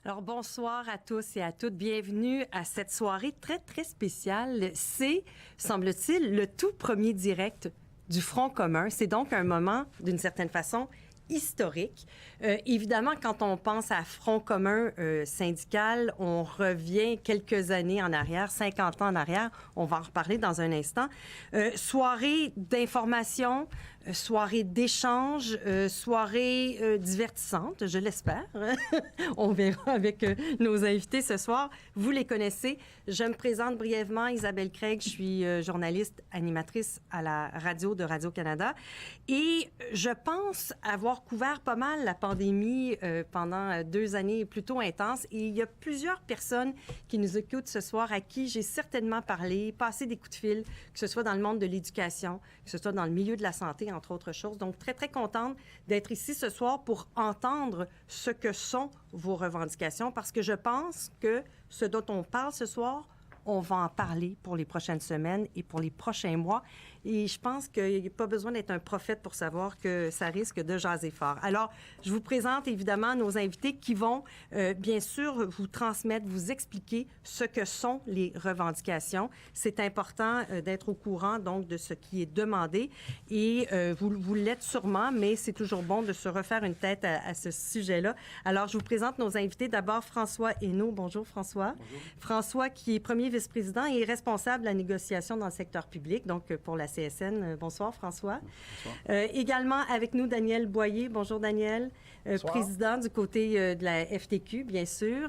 Alors, bonsoir à tous et à toutes. Bienvenue à cette soirée très, très spéciale. C'est, semble-t-il, le tout premier direct du Front commun. C'est donc un moment, d'une certaine façon, historique. Évidemment, quand on pense à Front commun syndical, on revient quelques années en arrière, 50 ans en arrière. On va en reparler dans un instant. Soirée d'information, soirée d'échange, soirée divertissante, je l'espère. On verra avec nos invités ce soir. Vous les connaissez. Je me présente brièvement, Isabelle Craig. Je suis journaliste, animatrice à la radio de Radio-Canada. Et je pense avoir couvert pas mal la pandémie pendant 2 années plutôt intenses. Et il y a plusieurs personnes qui nous écoutent ce soir à qui j'ai certainement parlé, passé des coups de fil, que ce soit dans le monde de l'éducation, que ce soit dans le milieu de la santé, entre autres choses. Donc, très, très contente d'être ici ce soir pour entendre ce que sont vos revendications, parce que je pense que ce dont on parle ce soir, on va en parler pour les prochaines semaines et pour les prochains mois. Et je pense qu'il n'y a pas besoin d'être un prophète pour savoir que ça risque de jaser fort. Alors, je vous présente évidemment nos invités qui vont, bien sûr, vous transmettre, vous expliquer ce que sont les revendications. C'est important d'être au courant, donc, de ce qui est demandé. Et vous l'êtes sûrement, mais c'est toujours bon de se refaire une tête à ce sujet-là. Alors, je vous présente nos invités. D'abord, François Hainaut. Bonjour, François. Bonjour. François, qui est premier vice-président et responsable de la négociation dans le secteur public, donc pour la CSN. Bonsoir, François. Bonsoir. Également avec nous, Daniel Boyer. Bonjour, Daniel. Président du côté de la FTQ, bien sûr.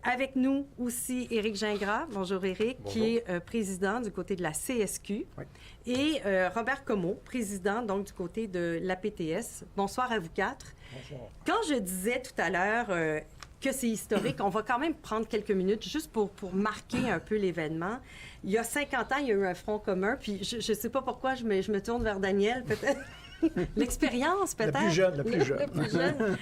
Avec nous aussi, Éric Gingras. Bonjour, Éric, bonjour. Qui est président du côté de la CSQ. Oui. Et Robert Comeau, président, donc, du côté de l'APTS. Bonsoir à vous quatre. Bonsoir. Quand je disais tout à l'heure que c'est historique, on va quand même prendre quelques minutes juste pour marquer un peu l'événement. Il y a 50 ans, il y a eu un Front commun, puis je ne sais pas pourquoi je me tourne vers Daniel, peut-être. L'expérience, peut-être. Le plus jeune.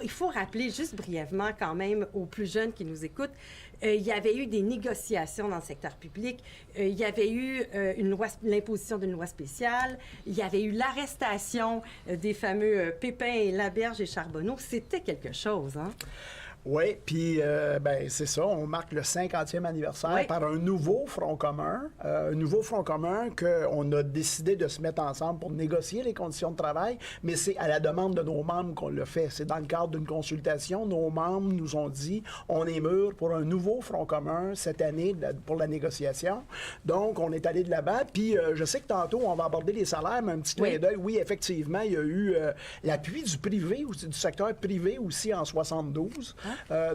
Il faut rappeler juste brièvement quand même aux plus jeunes qui nous écoutent, il y avait eu des négociations dans le secteur public, il y avait eu l'imposition d'une loi spéciale, il y avait eu l'arrestation des fameux Pépin et Laberge et Charbonneau. C'était quelque chose, hein? Oui, puis c'est ça, on marque le 50e anniversaire par un nouveau Front commun, qu'on a décidé de se mettre ensemble pour négocier les conditions de travail, mais c'est à la demande de nos membres qu'on le fait. C'est dans le cadre d'une consultation, nos membres nous ont dit, on est mûrs pour un nouveau Front commun cette année pour la négociation. Donc, on est allé de l'avant, puis je sais que tantôt, on va aborder les salaires, mais un petit clin d'œil, oui, effectivement, il y a eu l'appui du privé, du secteur privé aussi en 72.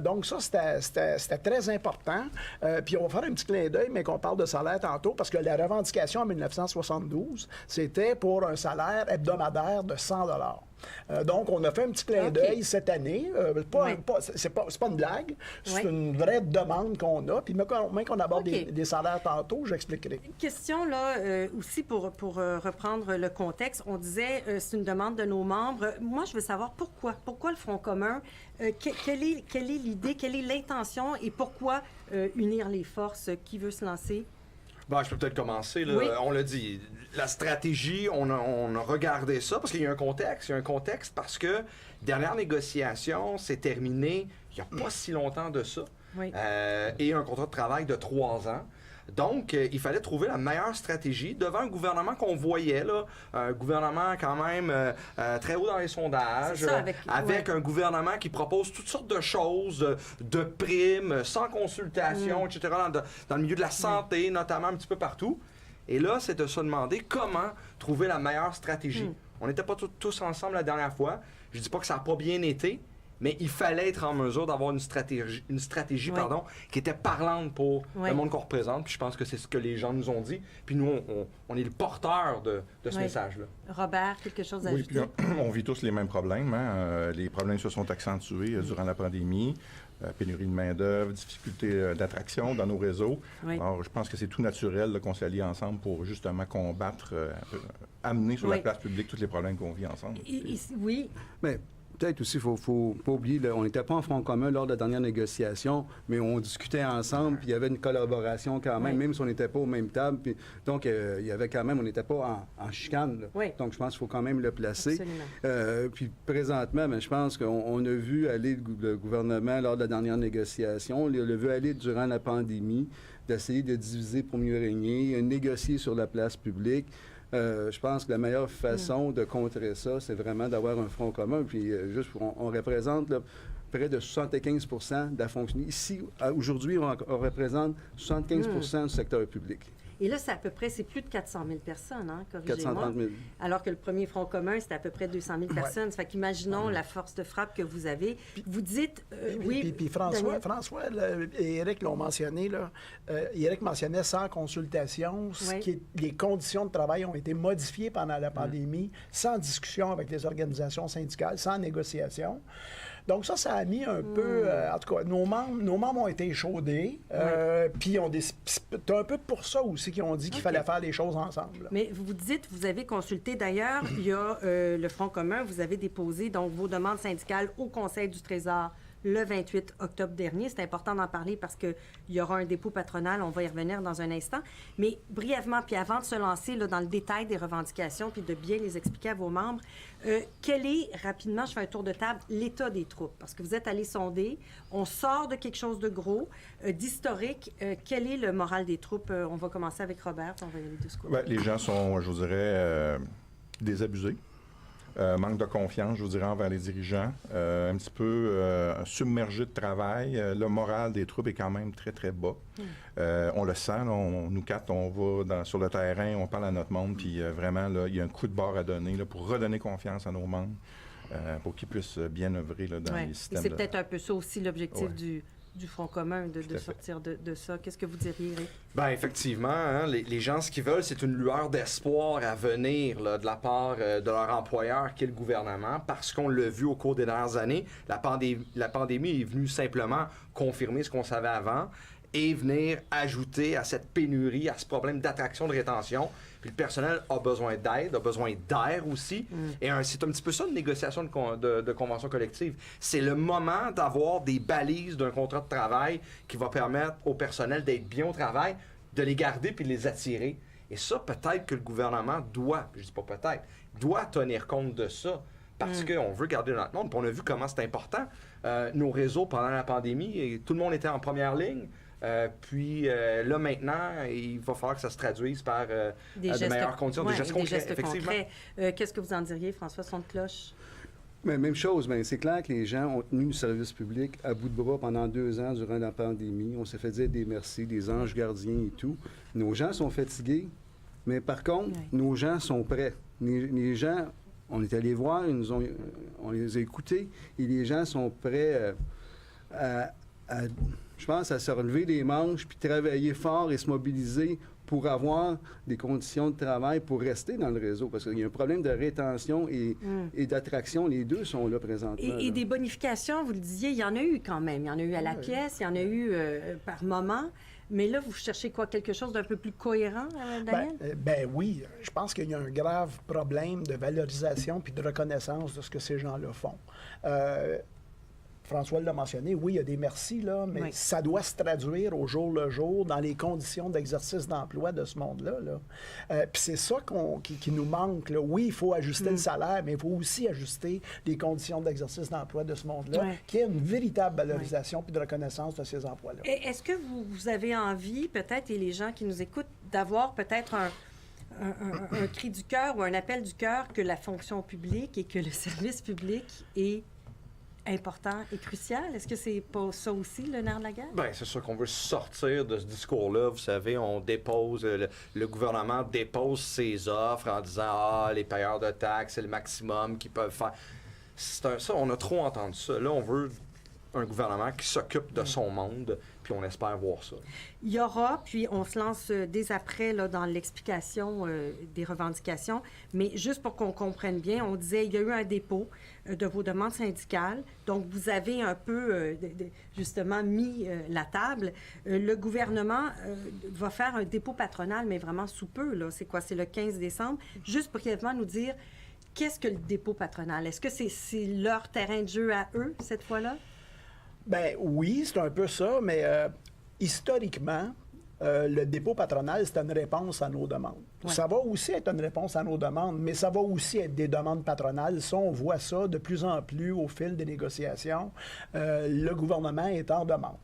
Donc ça, c'était très important. Puis on va faire un petit clin d'œil, mais qu'on parle de salaire tantôt, parce que la revendication en 1972, c'était pour un salaire hebdomadaire de 100 $. Donc, on a fait un petit clin d'œil cette année. C'est pas une blague, c'est une vraie demande qu'on a. Puis, même qu'on aborde des salaires tantôt, j'expliquerai. Question, là, aussi pour reprendre le contexte. On disait, c'est une demande de nos membres. Moi, je veux savoir pourquoi. Pourquoi le Front commun? Quelle est l'idée? Quelle est l'intention? Et pourquoi unir les forces? Qui veut se lancer? Bon, je peux peut-être commencer. Là. Oui. On l'a dit, la stratégie, on a regardé ça parce qu'il y a un contexte. Il y a un contexte parce que dernière négociation s'est terminée il n'y a pas si longtemps de ça. Oui. Et un contrat de travail de 3 ans. Donc, il fallait trouver la meilleure stratégie devant un gouvernement qu'on voyait, là, un gouvernement quand même très haut dans les sondages, ça, avec un gouvernement qui propose toutes sortes de choses, de primes, sans consultation, etc., dans le milieu de la santé, notamment un petit peu partout. Et là, c'est de se demander comment trouver la meilleure stratégie. On n'était pas tous ensemble la dernière fois. Je dis pas que ça n'a pas bien été, mais il fallait être en mesure d'avoir une stratégie qui était parlante pour le monde qu'on représente. Puis je pense que c'est ce que les gens nous ont dit. Puis nous, on est le porteur de ce message-là. Robert, quelque chose à ajouter? Oui, puis on vit tous les mêmes problèmes. Hein? Les problèmes se sont accentués durant la pandémie. Pénurie de main-d'œuvre, difficulté d'attraction dans nos réseaux. Oui. Alors, je pense que c'est tout naturel qu'on s'allie ensemble pour justement combattre, amener sur la place publique tous les problèmes qu'on vit ensemble. Oui. Mais peut-être aussi, il faut pas oublier, là, on n'était pas en front commun lors de la dernière négociation, mais on discutait ensemble, puis il y avait une collaboration quand même, même si on n'était pas aux mêmes tables. Puis, donc, il y avait quand même, on n'était pas en chicane. Là. Oui. Donc, je pense qu'il faut quand même le placer. Puis présentement, je pense qu'on a vu aller le gouvernement lors de la dernière négociation, on l'a vu aller durant la pandémie, d'essayer de diviser pour mieux régner, négocier sur la place publique. Je pense que la meilleure façon de contrer ça, c'est vraiment d'avoir un front commun. Puis on représente là, près de 75 de la fonction. Ici, aujourd'hui, on représente 75 du secteur public. Et là, c'est plus de 400 000 personnes, hein, corrigez-moi. 430 000. Alors que le premier Front commun, c'était à peu près 200 000 personnes. Ça fait qu'imaginons la force de frappe que vous avez. Vous dites, Puis François et Éric l'ont mentionné, là. Éric mentionnait sans consultation, les conditions de travail ont été modifiées pendant la pandémie, sans discussion avec les organisations syndicales, sans négociation. Donc ça a mis un peu... en tout cas, nos membres ont été échaudés. Puis c'est un peu pour ça aussi qu'ils ont dit qu'il fallait faire les choses ensemble. Mais vous dites, vous avez consulté d'ailleurs, il y a le Front commun, vous avez déposé donc vos demandes syndicales au Conseil du Trésor le 28 octobre dernier. C'est important d'en parler parce qu'il y aura un dépôt patronal. On va y revenir dans un instant. Mais brièvement, puis avant de se lancer là, dans le détail des revendications puis de bien les expliquer à vos membres, quel est, rapidement, je fais un tour de table, l'état des troupes? Parce que vous êtes allé sonder. On sort de quelque chose de gros, d'historique. Quel est le moral des troupes? On va commencer avec Robert. On va y aller de ce côté. Bien, les gens sont, je vous dirais, désabusés. Manque de confiance, je vous dirais, envers les dirigeants. Un petit peu submergé de travail. Le moral des troupes est quand même très, très bas. On le sent. Là, nous quatre, on va sur le terrain, on parle à notre monde, puis vraiment, là, il y a un coup de barre à donner là, pour redonner confiance à nos membres, pour qu'ils puissent bien œuvrer là, dans les systèmes. Et c'est peut-être un peu ça aussi l'objectif du Front commun, de sortir de ça. Qu'est-ce que vous diriez, Éric? Bien, effectivement, hein, les gens, ce qu'ils veulent, c'est une lueur d'espoir à venir là, de la part de leur employeur, qui est le gouvernement, parce qu'on l'a vu au cours des dernières années, la pandémie est venue simplement confirmer ce qu'on savait avant et venir ajouter à cette pénurie, à ce problème d'attraction, de rétention. Puis le personnel a besoin d'aide, a besoin d'air aussi. Et c'est un petit peu ça une négociation de convention collective. C'est le moment d'avoir des balises d'un contrat de travail qui va permettre au personnel d'être bien au travail, de les garder puis de les attirer. Et ça, peut-être que le gouvernement doit, je dis pas peut-être, doit tenir compte de ça. Parce qu'on veut garder notre monde. Puis on a vu comment c'est important. Nos réseaux, pendant la pandémie, tout le monde était en première ligne. Puis là, maintenant, il va falloir que ça se traduise par de meilleures conditions, des gestes concrets, effectivement. Qu'est-ce que vous en diriez, François, son de cloche? Mais même chose, c'est clair que les gens ont tenu le service public à bout de bras pendant 2 ans durant la pandémie. On s'est fait dire des merci, des anges gardiens et tout. Nos gens sont fatigués, mais par contre, nos gens sont prêts. Les gens, on est allés voir, on les a écoutés, et les gens sont prêts je pense, à se relever les manches, puis travailler fort et se mobiliser pour avoir des conditions de travail pour rester dans le réseau. Parce qu'il y a un problème de rétention et d'attraction. Les deux sont là présentement. Et des bonifications, vous le disiez, il y en a eu quand même. Il y en a eu à la pièce, il y en a eu par moment. Mais là, vous cherchez quoi? Quelque chose d'un peu plus cohérent, Daniel? Ben oui. Je pense qu'il y a un grave problème de valorisation puis de reconnaissance de ce que ces gens-là font. François l'a mentionné, oui, il y a des merci, là, mais ça doit se traduire au jour le jour dans les conditions d'exercice d'emploi de ce monde-là. Là. Puis c'est ça qui nous manque. Là. Oui, il faut ajuster le salaire, mais il faut aussi ajuster les conditions d'exercice d'emploi de ce monde-là, qui est une véritable valorisation puis de reconnaissance de ces emplois-là. Est-ce que vous avez envie, peut-être, et les gens qui nous écoutent, d'avoir peut-être un cri du cœur ou un appel du cœur que la fonction publique et que le service public est important et crucial? Est-ce que c'est pas ça aussi, le nerf de la guerre? Bien, c'est sûr qu'on veut sortir de ce discours-là. Vous savez, on dépose, le gouvernement dépose ses offres en disant « Ah, les payeurs de taxes, c'est le maximum qu'ils peuvent faire. » Ça, on a trop entendu ça. Là, on veut un gouvernement qui s'occupe de son monde, puis on espère voir ça. Il y aura, puis on se lance dès après là, dans l'explication des revendications, mais juste pour qu'on comprenne bien, on disait il y a eu un dépôt de vos demandes syndicales, donc vous avez un peu justement mis la table. Le gouvernement va faire un dépôt patronal, mais vraiment sous peu, là. C'est quoi? C'est le 15 décembre. Juste brièvement nous dire qu'est-ce que le dépôt patronal? Est-ce que c'est leur terrain de jeu à eux, cette fois-là? Ben oui, c'est un peu ça, mais historiquement, le dépôt patronal, c'est une réponse à nos demandes. Ouais. Ça va aussi être une réponse à nos demandes, mais ça va aussi être des demandes patronales. Ça, on voit ça de plus en plus au fil des négociations. Le gouvernement est en demande.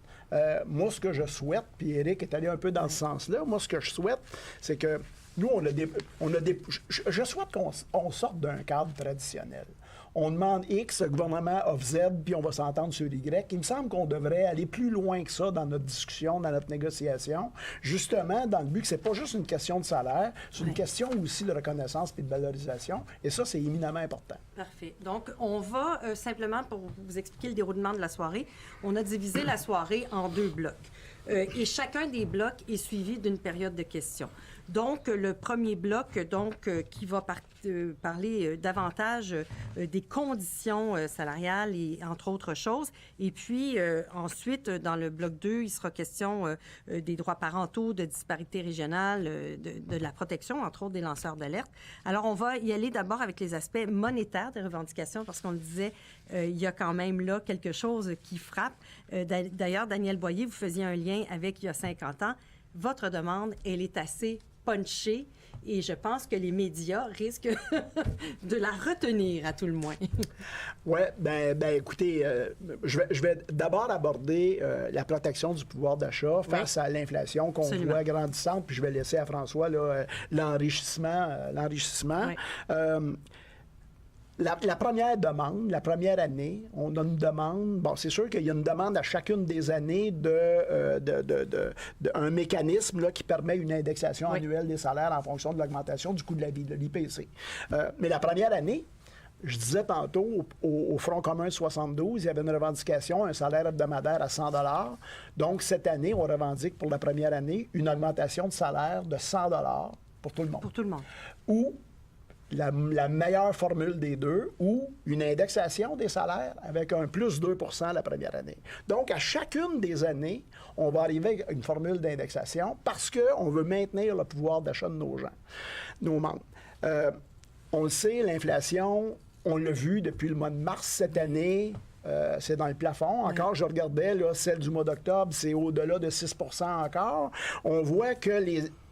Moi, ce que je souhaite, puis Éric est allé un peu dans ce sens-là, moi, ce que je souhaite, c'est que nous, je souhaite qu'on sorte d'un cadre traditionnel. On demande X, le gouvernement offre Z, puis on va s'entendre sur Y. Il me semble qu'on devrait aller plus loin que ça dans notre discussion, dans notre négociation, justement dans le but que c'est pas juste une question de salaire, c'est une question aussi de reconnaissance et de valorisation. Et ça, c'est éminemment important. Parfait. Donc, on va simplement, pour vous expliquer le déroulement de la soirée, on a divisé la soirée en 2 blocs. Et chacun des blocs est suivi d'une période de questions. Donc, le premier bloc, qui va parler davantage des conditions salariales et entre autres choses. Et puis, ensuite, dans le bloc 2, il sera question des droits parentaux, de disparités régionales, de la protection, entre autres, des lanceurs d'alerte. Alors, on va y aller d'abord avec les aspects monétaires des revendications, parce qu'on le disait, il y a quand même là quelque chose qui frappe. D'ailleurs, Daniel Boyer, vous faisiez un lien avec il y a 50 ans. Votre demande, elle est assez punchée et je pense que les médias risquent de la retenir à tout le moins. Oui, ben écoutez, je vais d'abord aborder la protection du pouvoir d'achat face à l'inflation qu'on voit grandissante, puis je vais laisser à François là, l'enrichissement. Oui. La première demande, la première année, on a une demande. Bon, c'est sûr qu'il y a une demande à chacune des années un mécanisme là, qui permet une indexation annuelle des salaires en fonction de l'augmentation du coût de la vie, de l'IPC. Mais la première année, je disais tantôt, au Front commun 72, il y avait une revendication, un salaire hebdomadaire à 100 $. Donc, cette année, on revendique pour la première année une augmentation de salaire de 100 $ pour tout le monde. Pour tout le monde. Ou la meilleure formule des deux, ou une indexation des salaires avec un plus 2 % la première année. Donc, à chacune des années, on va arriver avec une formule d'indexation parce qu'on veut maintenir le pouvoir d'achat de nos gens, nos membres. On le sait, l'inflation, on l'a vu depuis le mois de mars cette année, c'est dans le plafond. Encore, je regardais, là, celle du mois d'octobre, c'est au-delà de 6 % encore. On voit que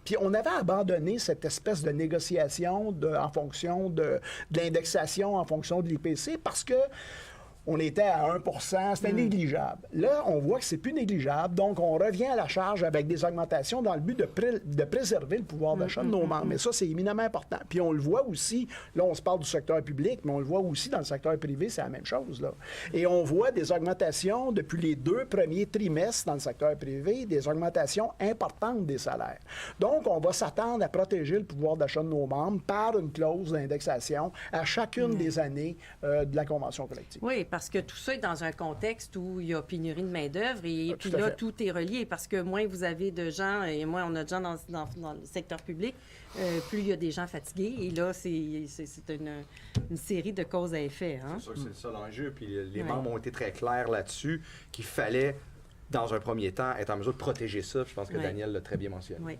Puis on avait abandonné cette espèce de négociation en fonction de l'indexation, en fonction de l'IPC, parce que on était à 1 %, c'était négligeable. Là, on voit que c'est plus négligeable, donc on revient à la charge avec des augmentations dans le but de préserver le pouvoir d'achat de nos membres. Mais ça, c'est éminemment important. Puis on le voit aussi, là, on se parle du secteur public, mais on le voit aussi dans le secteur privé, c'est la même chose, là. Et on voit des augmentations depuis les 2 premiers trimestres dans le secteur privé, des augmentations importantes des salaires. Donc, on va s'attendre à protéger le pouvoir d'achat de nos membres par une clause d'indexation à chacune des années de la convention collective. Oui, parce que tout ça est dans un contexte où il y a pénurie de main-d'œuvre et puis là, tout est relié parce que moins vous avez de gens et moins on a de gens dans le secteur public, plus il y a des gens fatigués. Et là, c'est une série de cause à effet. Hein? C'est sûr que c'est ça l'enjeu. Puis les membres ont été très clairs là-dessus qu'il fallait, dans un premier temps, être en mesure de protéger ça. Je pense que Daniel l'a très bien mentionné. Oui.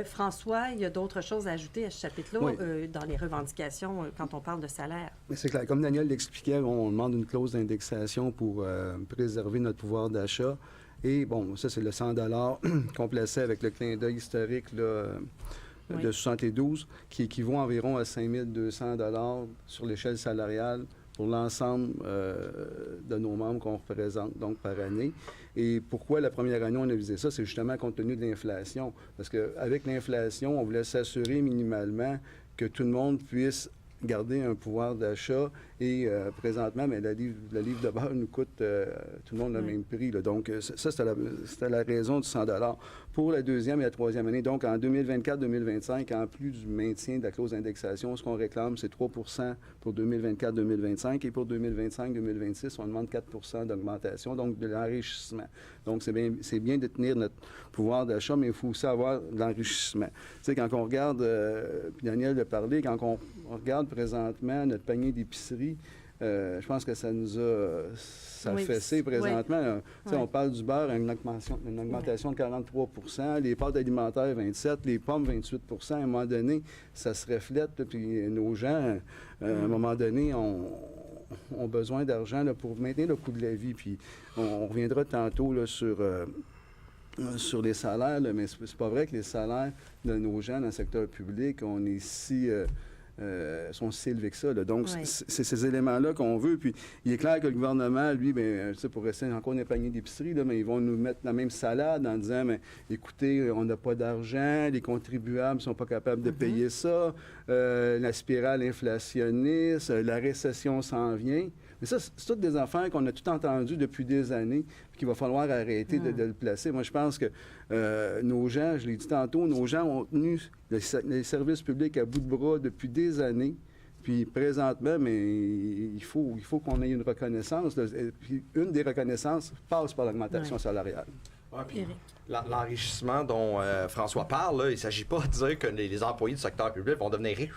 François, il y a d'autres choses à ajouter à ce chapitre-là dans les revendications quand on parle de salaire. Mais c'est clair. Comme Daniel l'expliquait, on demande une clause d'indexation pour préserver notre pouvoir d'achat. Et bon, ça, c'est le 100 $ qu'on plaçait avec le clin d'œil historique là, de 72, qui équivaut environ à 5 200 $ sur l'échelle salariale pour l'ensemble de nos membres qu'on représente, donc par année. Et pourquoi la première année, on a visé ça? C'est justement compte tenu de l'inflation. Parce qu'avec l'inflation, on voulait s'assurer minimalement que tout le monde puisse garder un pouvoir d'achat. Et présentement, mais le livre de beurre nous coûte tout le monde le même prix. Là. Donc, ça, c'était la raison du 100 $. Pour la deuxième et la troisième année, donc en 2024-2025, en plus du maintien de la clause d'indexation, ce qu'on réclame, c'est 3 % pour 2024-2025. Et pour 2025-2026, on demande 4 % d'augmentation, donc de l'enrichissement. Donc, c'est bien de tenir notre pouvoir d'achat, mais il faut aussi avoir de l'enrichissement. Tu sais, quand on regarde, puis Daniel l'a parlé, quand on regarde présentement notre panier d'épicerie, je pense que ça nous a fessé présentement. Là. On parle du beurre, une augmentation de 43 % les pâtes alimentaires, 27 les pommes, 28 à un moment donné, ça se reflète. Là, puis nos gens, à un moment donné, ont besoin d'argent là, pour maintenir le coût de la vie. Puis on reviendra tantôt là, sur les salaires, là, mais c'est pas vrai que les salaires de nos gens dans le secteur public, on est sont si élevés que ça. Là. Donc, c'est ces éléments-là qu'on veut. Puis, il est clair que le gouvernement, lui, pour rester encore un panier d'épicerie, mais ils vont nous mettre la même salade en disant, mais écoutez, on n'a pas d'argent, les contribuables ne sont pas capables de payer ça, la spirale inflationniste, la récession s'en vient. Mais ça, c'est toutes des affaires qu'on a tout entendu depuis des années, puis qu'il va falloir arrêter de le placer. Moi, je pense que nos gens, je l'ai dit tantôt, nos gens ont tenu les services publics à bout de bras depuis des années. Puis présentement, mais il faut qu'on ait une reconnaissance. Puis une des reconnaissances passe par l'augmentation salariale. Ouais, puis l'enrichissement dont François parle, là, il ne s'agit pas de dire que les employés du secteur public vont devenir riches.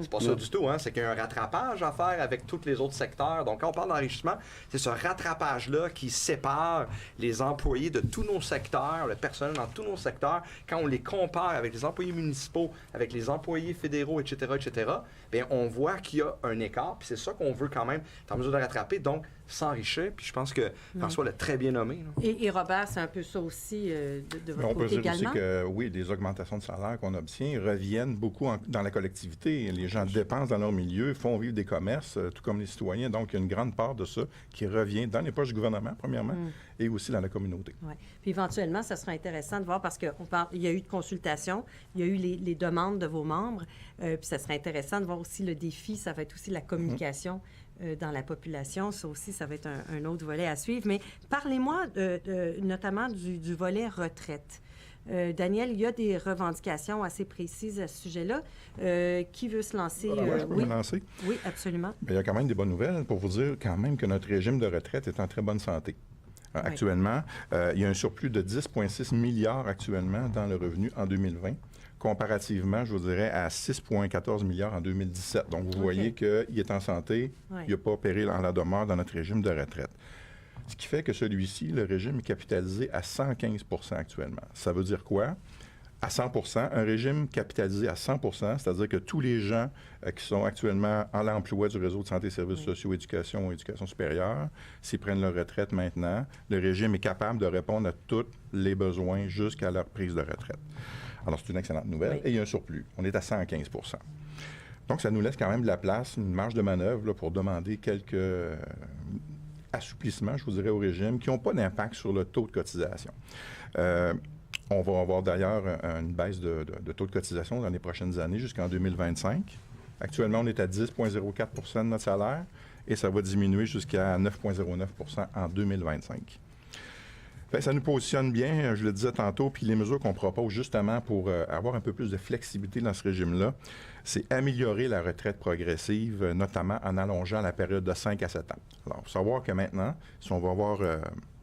C'est pas ça du tout, hein? C'est qu'il y a un rattrapage à faire avec tous les autres secteurs. Donc, quand on parle d'enrichissement, c'est ce rattrapage-là qui sépare les employés de tous nos secteurs, le personnel dans tous nos secteurs. Quand on les compare avec les employés municipaux, avec les employés fédéraux, etc., bien, on voit qu'il y a un écart. Puis c'est ça qu'on veut quand même être en mesure de rattraper. Donc, s'enrichir. Puis je pense que François l'a très bien nommé. Et Robert, c'est un peu ça aussi de votre on peut côté dire également? aussi que, oui, les augmentations de salaire qu'on obtient reviennent beaucoup dans la collectivité. Les gens dépensent dans leur milieu, font vivre des commerces, tout comme les citoyens. Donc, il y a une grande part de ça qui revient dans les poches du gouvernement, premièrement, et aussi dans la communauté. Oui. Puis éventuellement, ça sera intéressant de voir parce qu'il y a eu de consultations, il y a eu les demandes de vos membres, puis ça sera intéressant de voir aussi le défi, ça va être aussi la communication dans la population. Ça aussi, ça va être un autre volet à suivre. Mais parlez-moi notamment du volet retraite. Daniel, il y a des revendications assez précises à ce sujet-là. Qui veut se lancer? Je peux me lancer? Oui, absolument. Bien, il y a quand même des bonnes nouvelles pour vous dire quand même que notre régime de retraite est en très bonne santé. Actuellement, il y a un surplus de 10,6 milliards actuellement dans le revenu en 2020, comparativement, je vous dirais, à 6,14 milliards en 2017. Donc, vous voyez qu'il est en santé, il n'y a pas péril en la demeure dans notre régime de retraite. Ce qui fait que celui-ci, le régime est capitalisé à 115 % actuellement. Ça veut dire quoi? À 100 %, un régime capitalisé à 100 %, c'est-à-dire que tous les gens qui sont actuellement en l'emploi du réseau de santé, services sociaux, éducation et éducation supérieure, s'ils prennent leur retraite maintenant, le régime est capable de répondre à tous les besoins jusqu'à leur prise de retraite. Alors, c'est une excellente nouvelle. Et il y a un surplus. On est à 115 %. Donc, ça nous laisse quand même de la place, une marge de manœuvre là, pour demander quelques assouplissements, je vous dirais, au régime qui n'ont pas d'impact sur le taux de cotisation. On va avoir d'ailleurs une baisse de taux de cotisation dans les prochaines années jusqu'en 2025. Actuellement, on est à 10,04 % de notre salaire et ça va diminuer jusqu'à 9,09 % en 2025. Bien, ça nous positionne bien, je le disais tantôt, puis les mesures qu'on propose justement pour avoir un peu plus de flexibilité dans ce régime-là, c'est améliorer la retraite progressive, notamment en allongeant la période de 5 à 7 ans. Alors, il faut savoir que maintenant, si on va avoir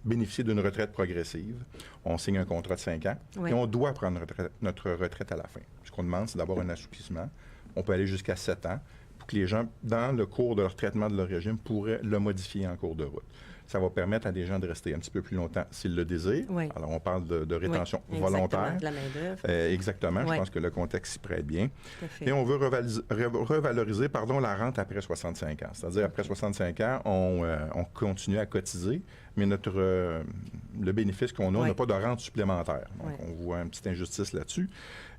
bénéficié d'une retraite progressive, on signe un contrat de 5 ans et on doit prendre notre retraite à la fin. Ce qu'on demande, c'est d'avoir un assouplissement. On peut aller jusqu'à 7 ans pour que les gens, dans le cours de leur traitement de leur régime, pourraient le modifier en cours de route. Ça va permettre à des gens de rester un petit peu plus longtemps s'ils le désirent. Oui. Alors, on parle de rétention volontaire. De la main-d'œuvre. Exactement. Je pense que le contexte s'y prête bien. Et on veut revaloriser la rente après 65 ans. C'est-à-dire, après 65 ans, on continue à cotiser, mais le bénéfice qu'on a, on n'a pas de rente supplémentaire. Donc, on voit une petite injustice là-dessus.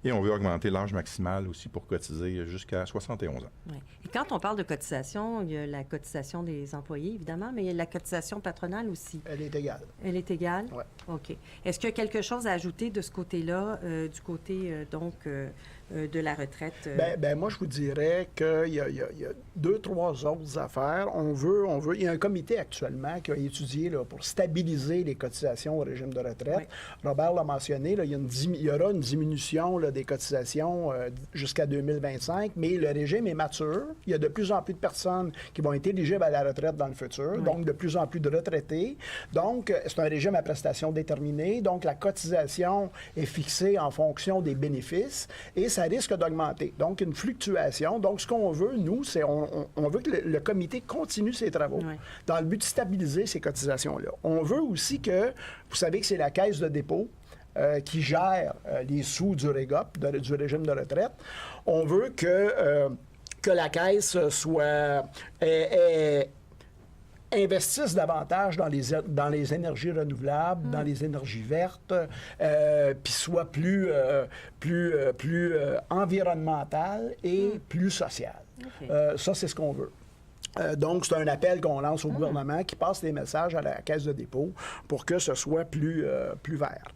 Et on veut augmenter l'âge maximal aussi pour cotiser jusqu'à 71 ans. Oui. Et quand on parle de cotisation, il y a la cotisation des employés, évidemment, mais il y a la cotisation patronale aussi. Elle est égale. Elle est égale? Oui. OK. Est-ce qu'il y a quelque chose à ajouter de ce côté-là, du côté, de la retraite? Moi, je vous dirais qu'il y a 2-3 autres affaires. Il y a un comité actuellement qui a étudié là, pour stabiliser les cotisations au régime de retraite. Oui. Robert l'a mentionné, là, il y aura une diminution là, des cotisations jusqu'à 2025, mais le régime est mature. Il y a de plus en plus de personnes qui vont être éligibles à la retraite dans le futur, donc de plus en plus de retraités. Donc, c'est un régime à prestations déterminées. Donc, la cotisation est fixée en fonction des bénéfices et ça ça risque d'augmenter. Donc, une fluctuation. Donc, ce qu'on veut, nous, c'est on veut que le comité continue ses travaux dans le but de stabiliser ces cotisations-là. On veut aussi que, vous savez que c'est la Caisse de dépôt qui gère les sous du REGOP, du régime de retraite. On veut que la Caisse soit... investissent davantage dans les énergies renouvelables, dans les énergies vertes, puis soient plus environnementales et plus sociales. Okay. Ça, c'est ce qu'on veut. Donc, c'est un appel qu'on lance au gouvernement qui passe les messages à la Caisse de dépôt pour que ce soit plus vert.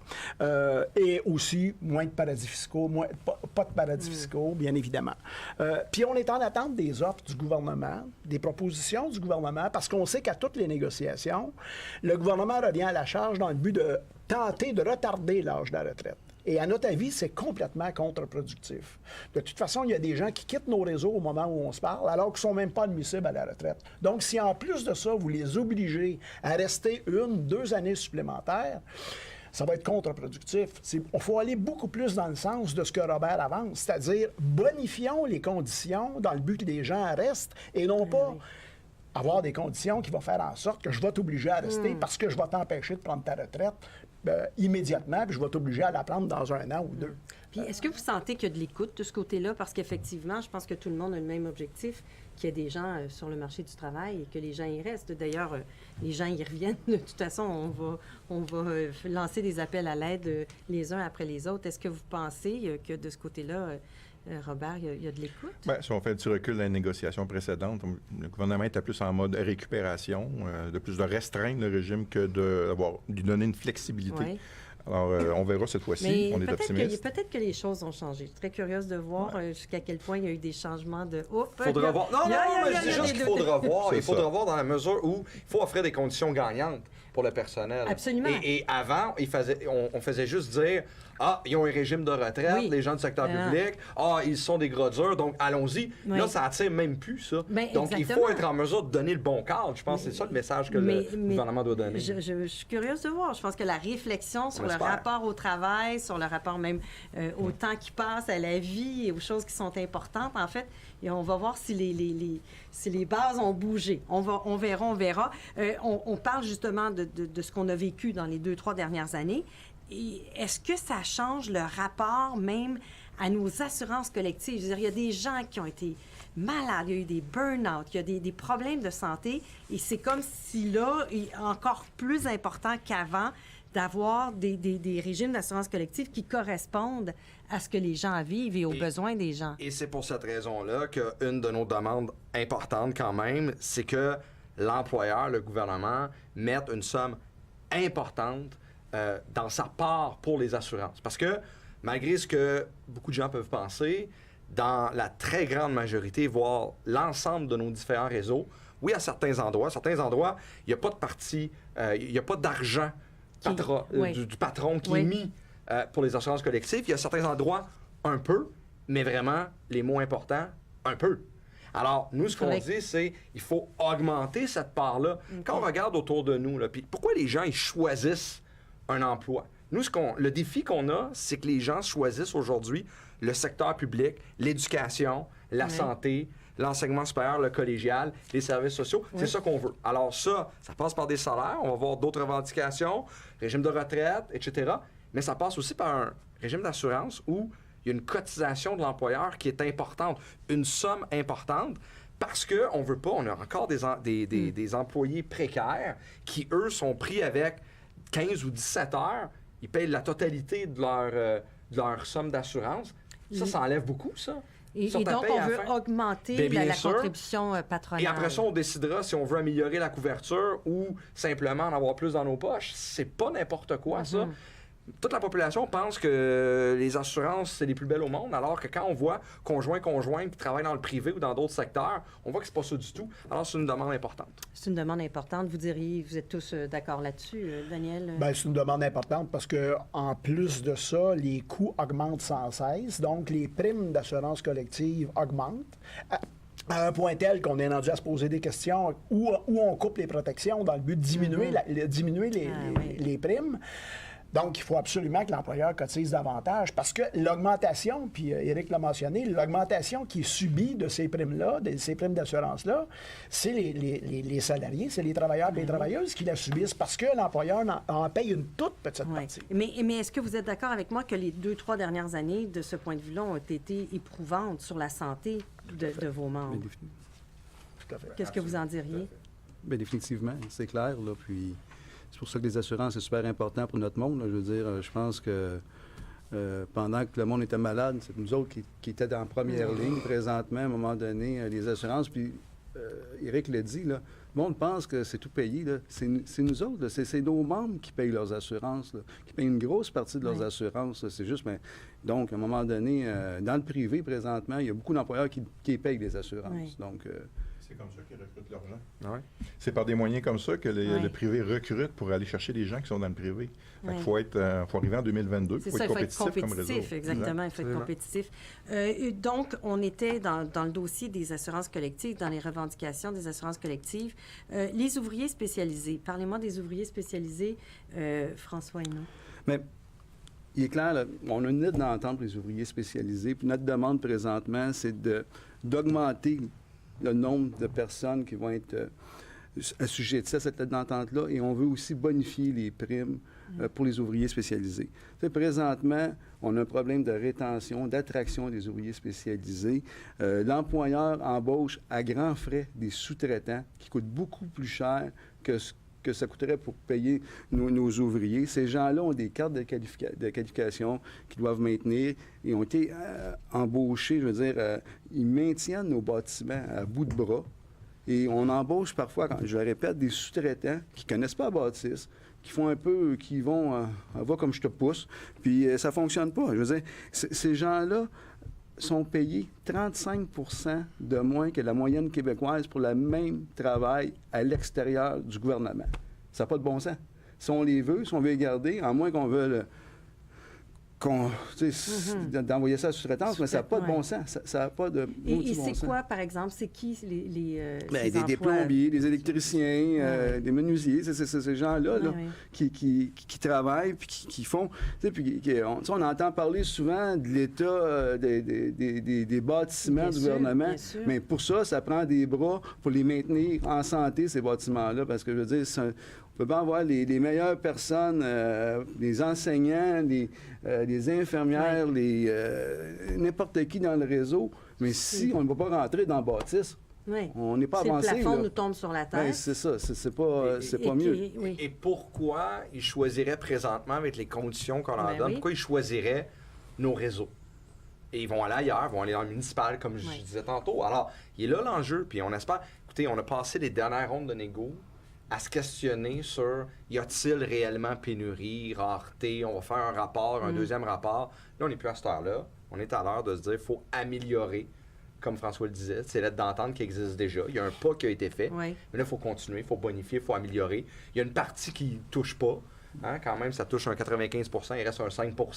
Et aussi, moins de paradis fiscaux, pas de paradis fiscaux, bien évidemment. Puis, on est en attente des offres du gouvernement, des propositions du gouvernement, parce qu'on sait qu'à toutes les négociations, le gouvernement revient à la charge dans le but de tenter de retarder l'âge de la retraite. Et à notre avis, c'est complètement contre-productif. De toute façon, il y a des gens qui quittent nos réseaux au moment où on se parle, alors qu'ils ne sont même pas admissibles à la retraite. Donc, si en plus de ça, vous les obligez à rester 1-2 années supplémentaires, ça va être contre-productif. Il faut aller beaucoup plus dans le sens de ce que Robert avance, c'est-à-dire bonifions les conditions dans le but que les gens restent et non pas avoir des conditions qui vont faire en sorte que je vais t'obliger à rester parce que je vais t'empêcher de prendre ta retraite immédiatement, puis je vais t'obliger à la prendre dans 1 an ou 2. Puis est-ce que vous sentez qu'il y a de l'écoute de ce côté-là? Parce qu'effectivement, je pense que tout le monde a le même objectif, qu'il y ait des gens sur le marché du travail et que les gens y restent. D'ailleurs, les gens y reviennent. De toute façon, on va lancer des appels à l'aide les uns après les autres. Est-ce que vous pensez que de ce côté-là, Robert, il y a de l'écoute? Bien, si on fait du recul dans les négociations précédentes, le gouvernement était plus en mode récupération, de plus de restreindre le régime que de lui donner une flexibilité. Oui. Alors, on verra cette fois-ci. On est optimiste. Peut-être que les choses ont changé. Je suis très curieuse de voir jusqu'à quel point il y a eu des changements de... Faudra voir. Non, mais je dis juste qu'il faudra voir. Il faudra voir dans la mesure où il faut offrir des conditions gagnantes pour le personnel. Absolument. Et avant, on faisait juste dire... Ah, ils ont un régime de retraite, les gens du secteur public. Ah, ils sont des gros durs, donc allons-y. Oui. Là, ça attire même plus, ça. Donc, exactement. Il faut être en mesure de donner le bon cadre. Je pense que c'est ça le message que le gouvernement doit donner. Je suis curieuse de voir. Je pense que la réflexion sur le rapport au travail, sur le rapport même au temps qui passe, à la vie et aux choses qui sont importantes, en fait, et on va voir si les bases ont bougé. On verra. On parle justement de ce qu'on a vécu dans les 2-3 dernières années. Et est-ce que ça change le rapport même à nos assurances collectives? Je veux dire, il y a des gens qui ont été malades, il y a eu des burn-out, il y a des problèmes de santé, et c'est comme si là, il est encore plus important qu'avant d'avoir des régimes d'assurance collective qui correspondent à ce que les gens vivent et aux besoins des gens. Et c'est pour cette raison-là qu'une de nos demandes importantes quand même, c'est que l'employeur, le gouvernement, mette une somme importante dans sa part pour les assurances. Parce que, malgré ce que beaucoup de gens peuvent penser, dans la très grande majorité, voire l'ensemble de nos différents réseaux, oui, à certains endroits, il n'y a pas de partie, il n'y a pas d'argent du patron qui est mis pour les assurances collectives. Il y a certains endroits, un peu, mais vraiment, les mots importants, un peu. Alors, nous, ce qu'on dit, c'est qu'il faut augmenter cette part-là. Okay. Quand on regarde autour de nous, puis pourquoi les gens ils choisissent un emploi? Nous, le défi qu'on a, c'est que les gens choisissent aujourd'hui le secteur public, l'éducation, la santé, l'enseignement supérieur, le collégial, les services sociaux. C'est ça qu'on veut. Alors ça passe par des salaires. On va voir d'autres revendications, régime de retraite, etc. Mais ça passe aussi par un régime d'assurance où il y a une cotisation de l'employeur qui est importante, une somme importante, parce qu'on ne veut pas, on a encore des employés précaires qui, eux, sont pris avec 15 ou 17 heures. Ils payent la totalité de leur somme d'assurance. Ça enlève beaucoup, ça. Et donc, on veut augmenter la contribution patronale. Et après ça, on décidera si on veut améliorer la couverture ou simplement en avoir plus dans nos poches. C'est pas n'importe quoi, ça. Toute la population pense que les assurances, c'est les plus belles au monde, alors que quand on voit conjoints qui travaillent dans le privé ou dans d'autres secteurs, on voit que c'est pas ça du tout. Alors, c'est une demande importante. C'est une demande importante. Vous êtes tous d'accord là-dessus, Daniel? Bien, c'est une demande importante parce que en plus de ça, les coûts augmentent sans cesse. Donc, les primes d'assurance collective augmentent. À un point tel qu'on est rendu à se poser des questions où on coupe les protections dans le but de diminuer les primes. Donc, il faut absolument que l'employeur cotise davantage parce que l'augmentation, puis Éric l'a mentionné, l'augmentation qui est subie de ces primes-là, de ces primes d'assurance-là, c'est les salariés, c'est les travailleurs et les travailleuses qui la subissent parce que l'employeur en paye une toute petite partie. Mais est-ce que vous êtes d'accord avec moi que les 2-3 dernières années, de ce point de vue-là, ont été éprouvantes sur la santé de vos membres? Tout à fait. Qu'est-ce que vous en diriez? Bien, définitivement, c'est clair, là, puis c'est pour ça que les assurances, c'est super important pour notre monde, là. Je veux dire, je pense que pendant que le monde était malade, c'est nous autres qui étaient en première ligne présentement, à un moment donné, les assurances, puis Éric l'a dit, là, le monde pense que c'est tout payé, là. C'est nous autres, là. C'est nos membres qui payent leurs assurances, là, qui payent une grosse partie de leurs assurances, là. C'est juste, mais donc, à un moment donné, dans le privé, présentement, il y a beaucoup d'employeurs qui payent les assurances, donc... C'est comme ça qu'ils recrutent l'argent. Ouais. C'est par des moyens comme ça que le privé recrute pour aller chercher des gens qui sont dans le privé. Il faut arriver en 2022, il faut être compétitif comme réseau. Exactement, il faut être compétitif. Donc, on était dans le dossier des assurances collectives, dans les revendications des assurances collectives. Les ouvriers spécialisés, parlez-moi des ouvriers spécialisés, François Hénault. Mais il est clair, là, on a une lettre d'entente pour les ouvriers spécialisés, puis notre demande présentement, c'est d'augmenter le nombre de personnes qui vont être assujetties à cette lettre d'entente-là, et on veut aussi bonifier les primes pour les ouvriers spécialisés. Tu sais, présentement, on a un problème de rétention, d'attraction des ouvriers spécialisés. L'employeur embauche à grands frais des sous-traitants qui coûtent beaucoup plus cher que ce que ça coûterait pour payer nos ouvriers. Ces gens-là ont des cartes de qualification qu'ils doivent maintenir et ont été embauchés, je veux dire, ils maintiennent nos bâtiments à bout de bras. Et on embauche parfois, je le répète, des sous-traitants qui ne connaissent pas la bâtisse, qui font un peu, qui vont, va comme je te pousse, puis ça ne fonctionne pas. Je veux dire, ces gens-là sont payés 35 % de moins que la moyenne québécoise pour le même travail à l'extérieur du gouvernement. Ça n'a pas de bon sens. Si on les veut, si on veut les garder, à moins qu'on veuille d'envoyer ça à sous-traitance, mais ça n'a pas de bon sens. Ça n'a pas de Et c'est quoi, par exemple? C'est qui ces des plombiers, des électriciens, des menuisiers, c'est ces gens-là qui travaillent puis qui font... On entend parler souvent de l'état des bâtiments du gouvernement, mais pour ça prend des bras pour les maintenir en santé, ces bâtiments-là, parce que, je veux dire, on peut pas avoir les meilleures personnes, les enseignants, les infirmières, n'importe qui dans le réseau, mais si on ne va pas rentrer dans le bâtisse, on n'est pas avancé. Le plafond là. nous tombe sur la tête. Ben, c'est ça, c'est pas mieux. Et pourquoi ils choisiraient présentement, avec les conditions qu'on leur donne, pourquoi ils choisiraient nos réseaux? Et ils vont aller ailleurs, ils vont aller dans le municipal, comme je disais tantôt. Alors, il est là l'enjeu, puis on espère... Écoutez, on a passé les dernières rondes de négo à se questionner sur y a-t-il réellement pénurie, rareté, on va faire un rapport, un deuxième rapport. Là, on n'est plus à cette heure-là. On est à l'heure de se dire qu'il faut améliorer, comme François le disait, c'est lettre d'entente qui existe déjà. Il y a un pas qui a été fait, mais là, il faut continuer, il faut bonifier, il faut améliorer. Il y a une partie qui ne touche pas. Hein, quand même, ça touche un 95 %, il reste un 5 % où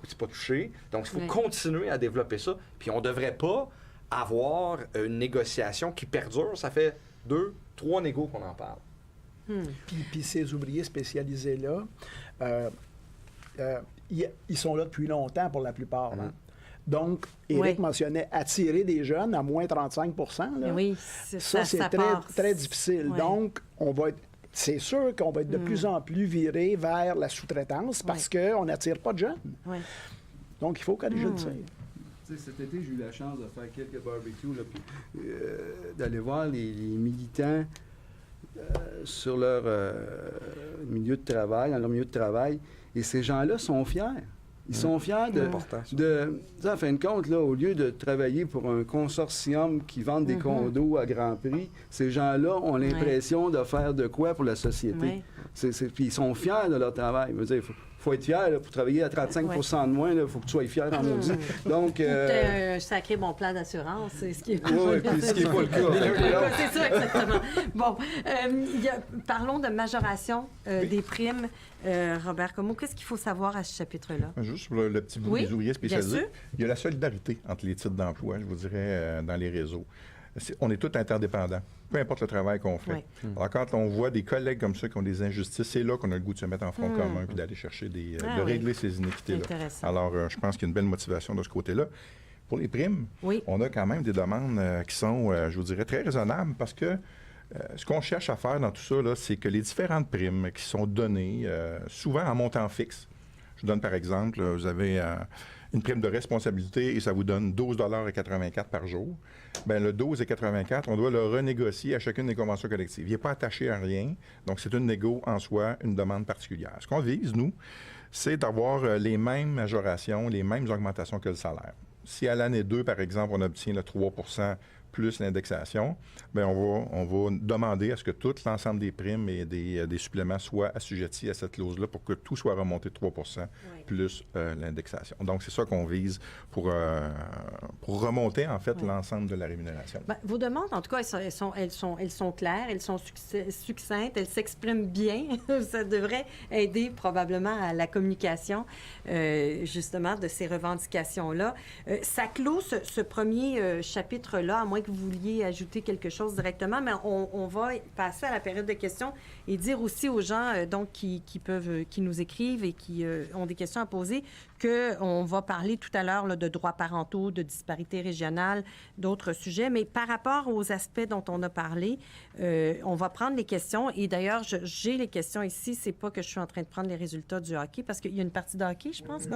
c'est pas touché. Donc, il faut continuer à développer ça. Puis, on ne devrait pas avoir une négociation qui perdure. Ça fait 2, 3 négos qu'on en parle. Puis ces ouvriers spécialisés-là, ils sont là depuis longtemps pour la plupart. Hein? Donc, Éric mentionnait attirer des jeunes à moins 35 % là. Oui, ça c'est très difficile. Ouais. Donc, c'est sûr qu'on va être de plus en plus viré vers la sous-traitance parce qu'on n'attire pas de jeunes. Ouais. Donc, il faut corriger le tir. Cet été, j'ai eu la chance de faire quelques barbecues, là, puis, d'aller voir les militants sur leur milieu de travail, dans leur milieu de travail. Et ces gens-là sont fiers. Ils sont fiers en fin de compte, là, au lieu de travailler pour un consortium qui vend des condos à grand prix, ces gens-là ont l'impression de faire de quoi pour la société. Puis ils sont fiers de leur travail. Je veux dire, il faut être fier là, pour travailler à 35 % de moins. Il faut que tu sois fier en maudit. Donc, un sacré bon plan d'assurance, c'est ce qui est pas ce qui n'est pas le cas. C'est ça, exactement. Bon, parlons de majoration des primes. Robert Comeau, qu'est-ce qu'il faut savoir à ce chapitre-là? Juste pour le petit bout des ouvriers spécialisés. Il y a la solidarité entre les types d'emploi, je vous dirais, dans les réseaux. on est tous interdépendants, peu importe le travail qu'on fait. Oui. Alors, quand on voit des collègues comme ça qui ont des injustices, c'est là qu'on a le goût de se mettre en front commun puis d'aller chercher de régler ces inéquités-là. Intéressant. Alors, je pense qu'il y a une belle motivation de ce côté-là. Pour les primes, on a quand même des demandes qui sont, je vous dirais, très raisonnables parce que ce qu'on cherche à faire dans tout ça, là, c'est que les différentes primes qui sont données, souvent en montant fixe, je vous donne par exemple, vous avez une prime de responsabilité et ça vous donne 12,84 $ par jour. Bien, le 12,84 $, on doit le renégocier à chacune des conventions collectives. Il n'est pas attaché à rien, donc c'est une négo en soi, une demande particulière. Ce qu'on vise, nous, c'est d'avoir les mêmes majorations, les mêmes augmentations que le salaire. Si à l'année 2, par exemple, on obtient le 3 % plus l'indexation, bien, on va demander à ce que tout l'ensemble des primes et des suppléments soient assujettis à cette clause-là pour que tout soit remonté de 3 % plus l'indexation. Donc, c'est ça qu'on vise pour remonter, en fait, l'ensemble de la rémunération. Bien, vos demandes, en tout cas, elles sont claires, elles sont succinctes, elles s'expriment bien. Ça devrait aider probablement à la communication, justement, de ces revendications-là. Ça clôt ce premier chapitre-là, à moins que vous vouliez ajouter quelque chose directement, mais on va passer à la période de questions et dire aussi aux gens donc qui nous écrivent et qui ont des questions à poser qu'on va parler tout à l'heure là, de droits parentaux, de disparités régionales, d'autres sujets, mais par rapport aux aspects dont on a parlé, on va prendre les questions et d'ailleurs, j'ai les questions ici, c'est pas que je suis en train de prendre les résultats du hockey parce qu'il y a une partie de hockey, je pense.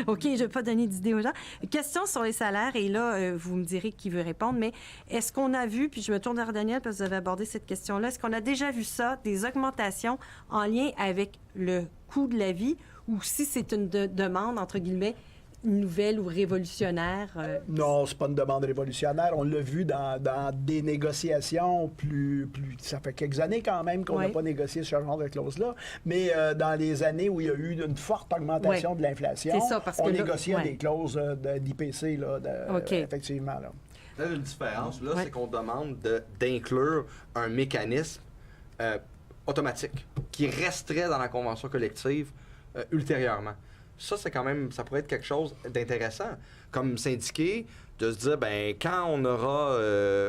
OK, je vais pas donner d'idée aux gens. Question sur les salaires et là, vous me direz qui veut répondre, mais est-ce qu'on a vu, puis je me tourne vers Daniel parce que vous avez abordé cette question-là, est-ce qu'on a déjà vu ça, des augmentations en lien avec le coût de la vie ou si c'est une demande, entre guillemets, nouvelle ou révolutionnaire? Non, c'est pas une demande révolutionnaire. On l'a vu dans des négociations plus... Ça fait quelques années quand même qu'on n'a pas négocié ce genre de clause-là. Mais dans les années où il y a eu une forte augmentation de l'inflation, on négociait des clauses d'IPC, là, effectivement. Là. Là, une différence, là, c'est qu'on demande d'inclure un mécanisme automatique qui resterait dans la convention collective ultérieurement. Ça, c'est quand même, ça pourrait être quelque chose d'intéressant. Comme syndiqué, de se dire, ben quand on aura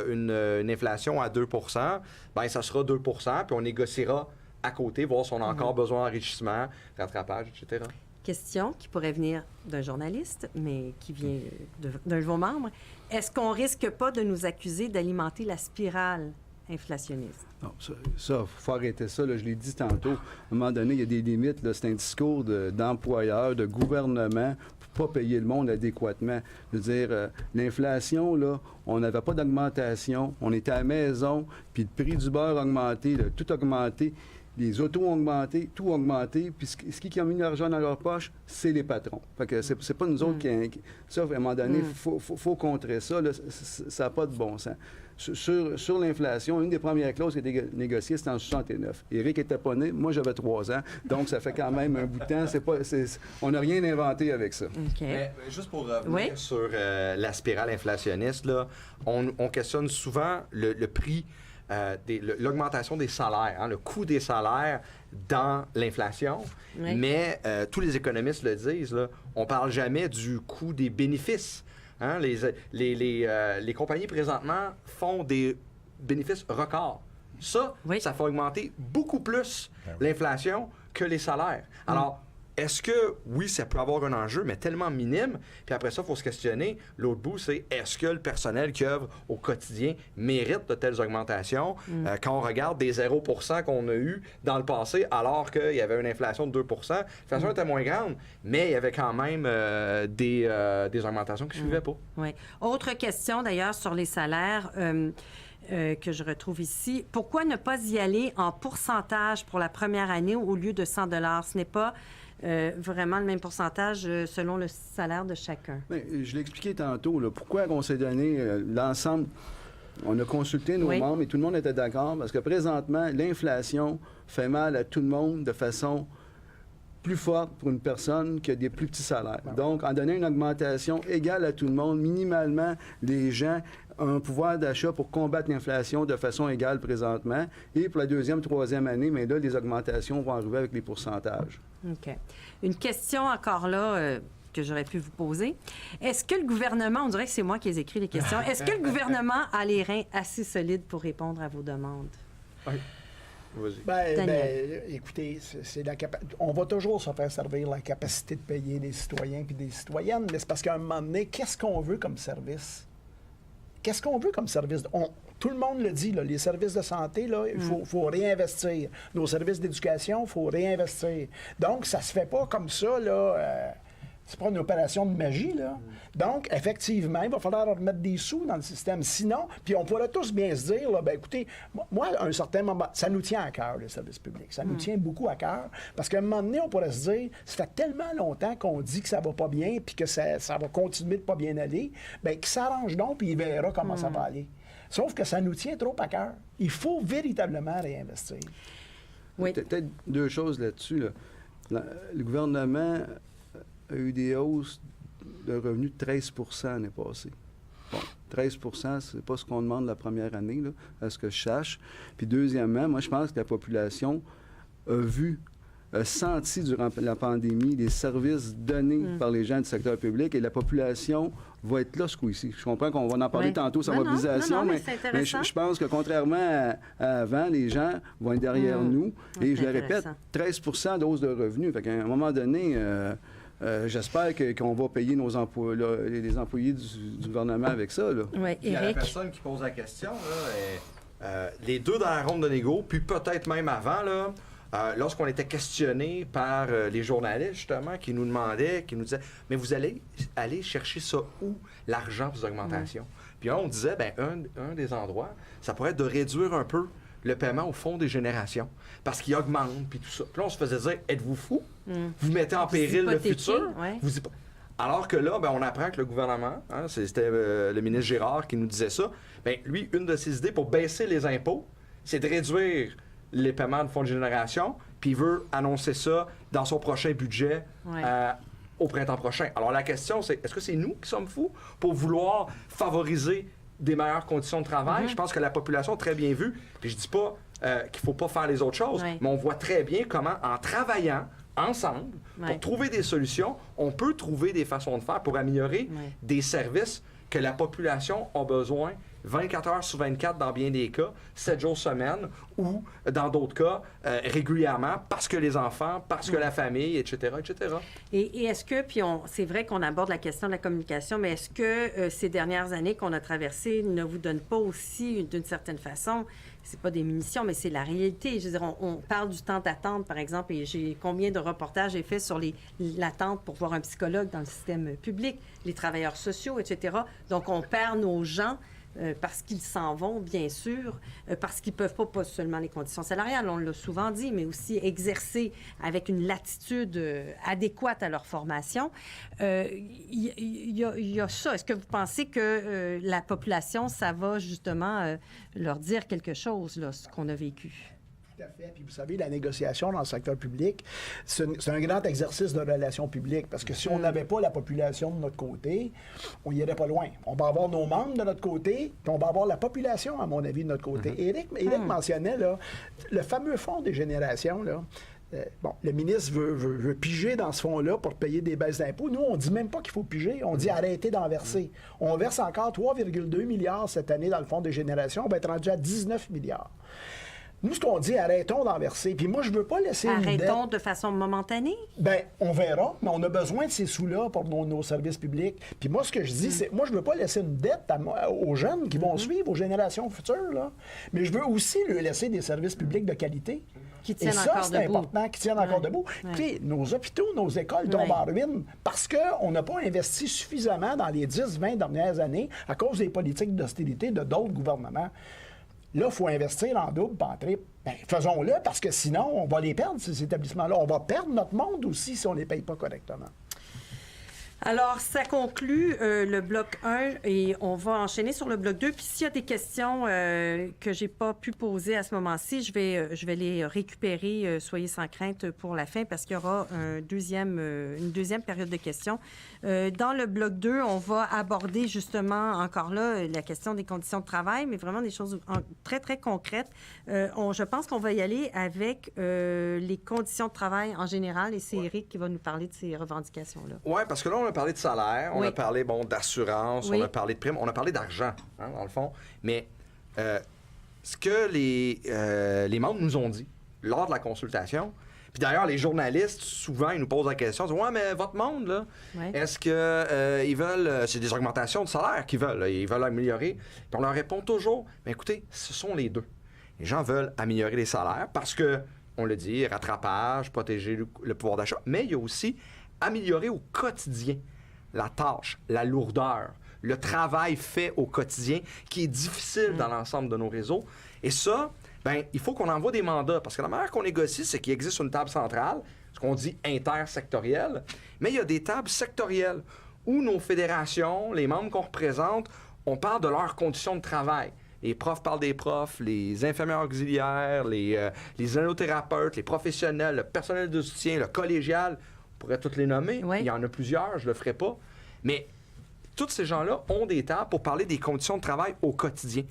une inflation à 2 %, ben ça sera 2 %, puis on négociera à côté, voir si on a encore besoin d'enrichissement, rattrapage, etc. Question qui pourrait venir d'un journaliste, mais qui vient d'un de vos membres. Est-ce qu'on risque pas de nous accuser d'alimenter la spirale inflationniste? Non, ça, faut arrêter ça. Là, je l'ai dit tantôt. À un moment donné, il y a des limites. Là, c'est un discours d'employeur, de gouvernement pour pas payer le monde adéquatement. Je veux dire, l'inflation, là, on n'avait pas d'augmentation. On était à la maison, puis le prix du beurre a augmenté, tout a augmenté. Les autos ont augmenté, tout a augmenté, puis ce qui a mis l'argent dans leur poche, c'est les patrons. Fait que c'est pas nous autres qui... Ça, à un moment donné, faut contrer ça. Là, ça n'a pas de bon sens. Sur l'inflation, une des premières clauses qui a été négociée, c'était en 69. Éric n'était pas né, moi j'avais 3 ans, donc ça fait quand même un bout de temps. On n'a rien inventé avec ça. Okay. Mais, juste pour revenir sur la spirale inflationniste, là, on questionne souvent le prix, l'augmentation des salaires, hein, le coût des salaires dans l'inflation, mais tous les économistes le disent, là, on ne parle jamais du coût des bénéfices. Hein, les compagnies, présentement, font des bénéfices records. Ça fait augmenter beaucoup plus l'inflation que les salaires. Alors, est-ce que, oui, ça peut avoir un enjeu, mais tellement minime, puis après ça, il faut se questionner. L'autre bout, c'est est-ce que le personnel qui œuvre au quotidien mérite de telles augmentations quand on regarde des 0 % qu'on a eu dans le passé, alors qu'il y avait une inflation de 2 %. L'inflation était moins grande, mais il y avait quand même des augmentations qui ne suivaient pas. Oui. Autre question, d'ailleurs, sur les salaires. Que je retrouve ici. Pourquoi ne pas y aller en pourcentage pour la première année au lieu de 100 $? Ce n'est pas vraiment le même pourcentage selon le salaire de chacun. Bien, je l'ai expliqué tantôt. Là, pourquoi on s'est donné l'ensemble... On a consulté nos membres et tout le monde était d'accord parce que présentement, l'inflation fait mal à tout le monde de façon plus forte pour une personne qui a des plus petits salaires. Donc, en donnant une augmentation égale à tout le monde, minimalement, les gens ont un pouvoir d'achat pour combattre l'inflation de façon égale présentement. Et pour la deuxième, troisième année, mais là, les augmentations vont arriver avec les pourcentages. OK. Une question encore là, que j'aurais pu vous poser. Est-ce que le gouvernement, on dirait que c'est moi qui ai écrit les questions, est-ce que le gouvernement a les reins assez solides pour répondre à vos demandes? Oui. Vas-y. Écoutez, on va toujours se faire servir la capacité de payer des citoyens et des citoyennes, mais c'est parce qu'à un moment donné, qu'est-ce qu'on veut comme service? Qu'est-ce qu'on veut comme service? Tout le monde le dit, là, les services de santé, là, il faut réinvestir. Nos services d'éducation, il faut réinvestir. Donc, ça se fait pas comme ça, là. C'est pas une opération de magie, là. Donc, effectivement, il va falloir remettre des sous dans le système. Sinon, puis on pourrait tous bien se dire, là, ben écoutez, moi, à un certain moment, ça nous tient à cœur, le service public. Ça nous tient beaucoup à cœur. Parce qu'à un moment donné, on pourrait se dire, ça fait tellement longtemps qu'on dit que ça va pas bien, puis que ça va continuer de pas bien aller, bien, qu'il s'arrange donc, puis il verra comment ça va aller. Sauf que ça nous tient trop à cœur. Il faut véritablement réinvestir. Oui. Peut-être deux choses là-dessus. Là. Le gouvernement a eu des hausses de revenus de 13 l'année passée. Bon, 13 c'est pas ce qu'on demande la première année, là, à ce que je sache. Puis deuxièmement, moi, je pense que la population a senti durant la pandémie les services donnés par les gens du secteur public et la population va être là ce coup-ci. Je comprends qu'on va en parler tantôt sur la mobilisation, mais je pense que contrairement à avant, les gens vont être derrière nous. Et je le répète, 13 de hausse de revenus. Fait qu'à un moment donné... j'espère qu'on va payer les employés du gouvernement avec ça. Là. Oui, Il y a la personne qui pose la question, là, les deux dans la ronde de négo, puis peut-être même avant, là, lorsqu'on était questionné par les journalistes, justement, qui nous demandaient, qui nous disaient « Mais vous allez aller chercher ça où, l'argent pour les augmentations? » Puis on disait, bien, un des endroits, ça pourrait être de réduire un peu le paiement au fonds des générations, parce qu'il augmente, puis tout ça. Puis là, on se faisait dire, êtes-vous fou? Vous mettez en péril le futur? Ouais. Alors que là, ben, on apprend que le gouvernement, c'était le ministre Girard qui nous disait ça, bien, lui, une de ses idées pour baisser les impôts, c'est de réduire les paiements de fonds de génération, puis il veut annoncer ça dans son prochain budget au printemps prochain. Alors la question, c'est, est-ce que c'est nous qui sommes fous pour vouloir favoriser des meilleures conditions de travail? Je pense que la population a très bien vu, puis je dis pas qu'il faut pas faire les autres choses, mais on voit très bien comment, en travaillant ensemble, pour trouver des solutions, on peut trouver des façons de faire pour améliorer des services que la population a besoin 24 heures sur 24 dans bien des cas, 7 jours semaine, ou dans d'autres cas, régulièrement, parce que les enfants, parce que la famille, etc., etc. Et est-ce que, puis c'est vrai qu'on aborde la question de la communication, mais est-ce que ces dernières années qu'on a traversées ne vous donnent pas aussi, d'une certaine façon, c'est pas des munitions, mais c'est la réalité. Je veux dire, on parle du temps d'attente, par exemple, et combien de reportages j'ai fait sur l'attente pour voir un psychologue dans le système public, les travailleurs sociaux, etc. Donc, on perd nos gens parce qu'ils s'en vont, bien sûr, parce qu'ils ne peuvent pas seulement les conditions salariales, on l'a souvent dit, mais aussi exercer avec une latitude adéquate à leur formation. Il y a ça. Est-ce que vous pensez que la population, ça va justement leur dire quelque chose, là, ce qu'on a vécu? Tout à fait. Puis vous savez, la négociation dans le secteur public, c'est un grand exercice de relations publiques. Parce que si on n'avait pas la population de notre côté, on n'irait pas loin. On va avoir nos membres de notre côté, puis on va avoir la population, à mon avis, de notre côté. Éric mentionnait, là, le fameux fonds des générations, là. Le ministre veut piger dans ce fonds-là pour payer des baisses d'impôts. Nous, on ne dit même pas qu'il faut piger. On dit arrêter d'en verser. On verse encore 3,2 milliards cette année dans le fonds des générations. On va être rendu à 19 milliards. Nous, ce qu'on dit, arrêtons d'en verser. Puis moi, je ne veux pas laisser une dette... Arrêtons de façon momentanée? Bien, on verra, mais on a besoin de ces sous-là pour nos services publics. Puis moi, ce que je dis, c'est... Moi, je ne veux pas laisser une dette aux jeunes qui vont suivre, aux générations futures, là. Mais je veux aussi leur laisser des services publics de qualité. Qui tiennent Et ça, encore c'est debout. important, qui tiennent encore debout. Puis nos hôpitaux, nos écoles tombent en ruine parce qu'on n'a pas investi suffisamment dans les 10-20 dernières années à cause des politiques d'austérité de d'autres gouvernements. Là, il faut investir en double, pas en triple. Bien, faisons-le, parce que sinon, on va les perdre, ces établissements-là. On va perdre notre monde aussi si on ne les paye pas correctement. Alors, ça conclut le bloc 1 et on va enchaîner sur le bloc 2. Puis s'il y a des questions que j'ai pas pu poser à ce moment-ci, je vais les récupérer, soyez sans crainte, pour la fin parce qu'il y aura une deuxième période de questions. Dans le bloc 2, on va aborder justement encore là la question des conditions de travail, mais vraiment des choses très, très concrètes. Je pense qu'on va y aller avec les conditions de travail en général et c'est Éric qui va nous parler de ces revendications-là. Oui, parce que là, on a parlé de salaire, on Oui. a parlé d'assurance, Oui. on a parlé de primes, on a parlé d'argent, hein, dans le fond. Mais ce que les membres nous ont dit lors de la consultation, puis d'ailleurs, les journalistes, souvent, ils nous posent la question, ils disent « Ouais, mais votre monde, là, Ouais. est-ce que ils veulent... c'est des augmentations de salaire qu'ils veulent, là, ils veulent améliorer. » Puis on leur répond toujours « Mais écoutez, ce sont les deux. Les gens veulent améliorer les salaires parce que, on le dit, rattrapage, protéger le pouvoir d'achat, mais il y a aussi améliorer au quotidien la tâche, la lourdeur, le travail fait au quotidien qui est difficile dans l'ensemble de nos réseaux. Et ça, ben, il faut qu'on envoie des mandats parce que la manière qu'on négocie, c'est qu'il existe une table centrale, ce qu'on dit intersectorielle, mais il y a des tables sectorielles où nos fédérations, les membres qu'on représente, on parle de leurs conditions de travail. Les profs parlent des profs, les infirmières auxiliaires, les inhalothérapeutes, les professionnels, le personnel de soutien, le collégial, on pourrait toutes les nommer. Oui. Il y en a plusieurs, je ne le ferai pas. Mais tous ces gens-là ont des tables pour parler des conditions de travail au quotidien.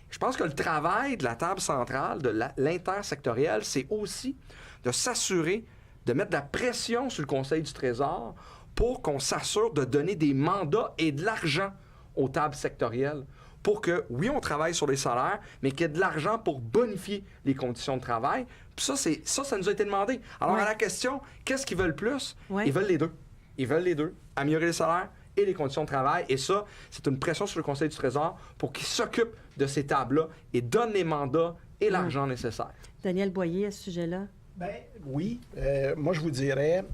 Je pense que le travail de la table centrale, de l'intersectoriel, c'est aussi de s'assurer de mettre de la pression sur le Conseil du Trésor pour qu'on s'assure de donner des mandats et de l'argent aux tables sectorielles pour que, oui, on travaille sur les salaires, mais qu'il y ait de l'argent pour bonifier les conditions de travail. Puis ça nous a été demandé. Alors, Ouais. à la question, qu'est-ce qu'ils veulent plus? Ouais. Ils veulent les deux. Ils veulent les deux. Améliorer les salaires et les conditions de travail. Et ça, c'est une pression sur le Conseil du Trésor pour qu'il s'occupe de ces tables-là et donne les mandats et l'argent nécessaire. Daniel Boyer, à ce sujet-là? Bien, oui. Moi, je vous dirais,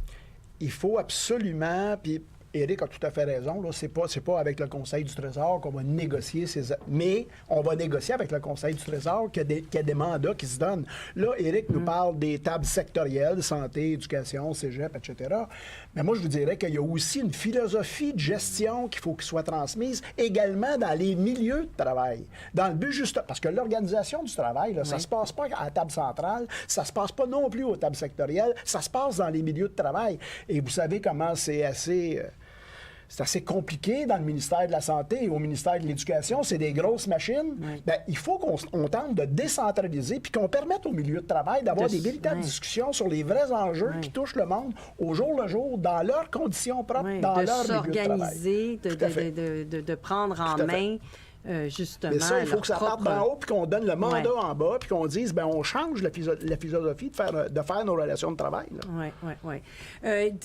il faut absolument, puis Éric a tout à fait raison, là, c'est pas avec le Conseil du Trésor qu'on va négocier mais on va négocier avec le Conseil du Trésor qu'il y a des mandats qui se donnent. Là, Éric nous parle des tables sectorielles, santé, éducation, cégep, etc. Mais moi, je vous dirais qu'il y a aussi une philosophie de gestion qu'il faut qu'il soit transmise également dans les milieux de travail. Dans le but juste... Parce que l'organisation du travail, là, ça se passe pas à la table centrale, ça se passe pas non plus aux tables sectorielles, ça se passe dans les milieux de travail. Et vous savez comment c'est assez compliqué dans le ministère de la Santé et au ministère de l'Éducation. C'est des grosses machines. Oui. Bien, il faut qu'on tente de décentraliser puis qu'on permette au milieu de travail d'avoir des véritables discussions sur les vrais enjeux qui touchent le monde au jour le jour, dans leurs conditions propres, dans de leur milieu de travail. s'organiser, Tout à fait. de prendre en Tout à fait. main justement Mais ça, il faut leur que ça parte propre... d'en haut puis qu'on donne le mandat Ouais. en bas puis qu'on dise, ben on change la philosophie de faire nos relations de travail. là. Oui.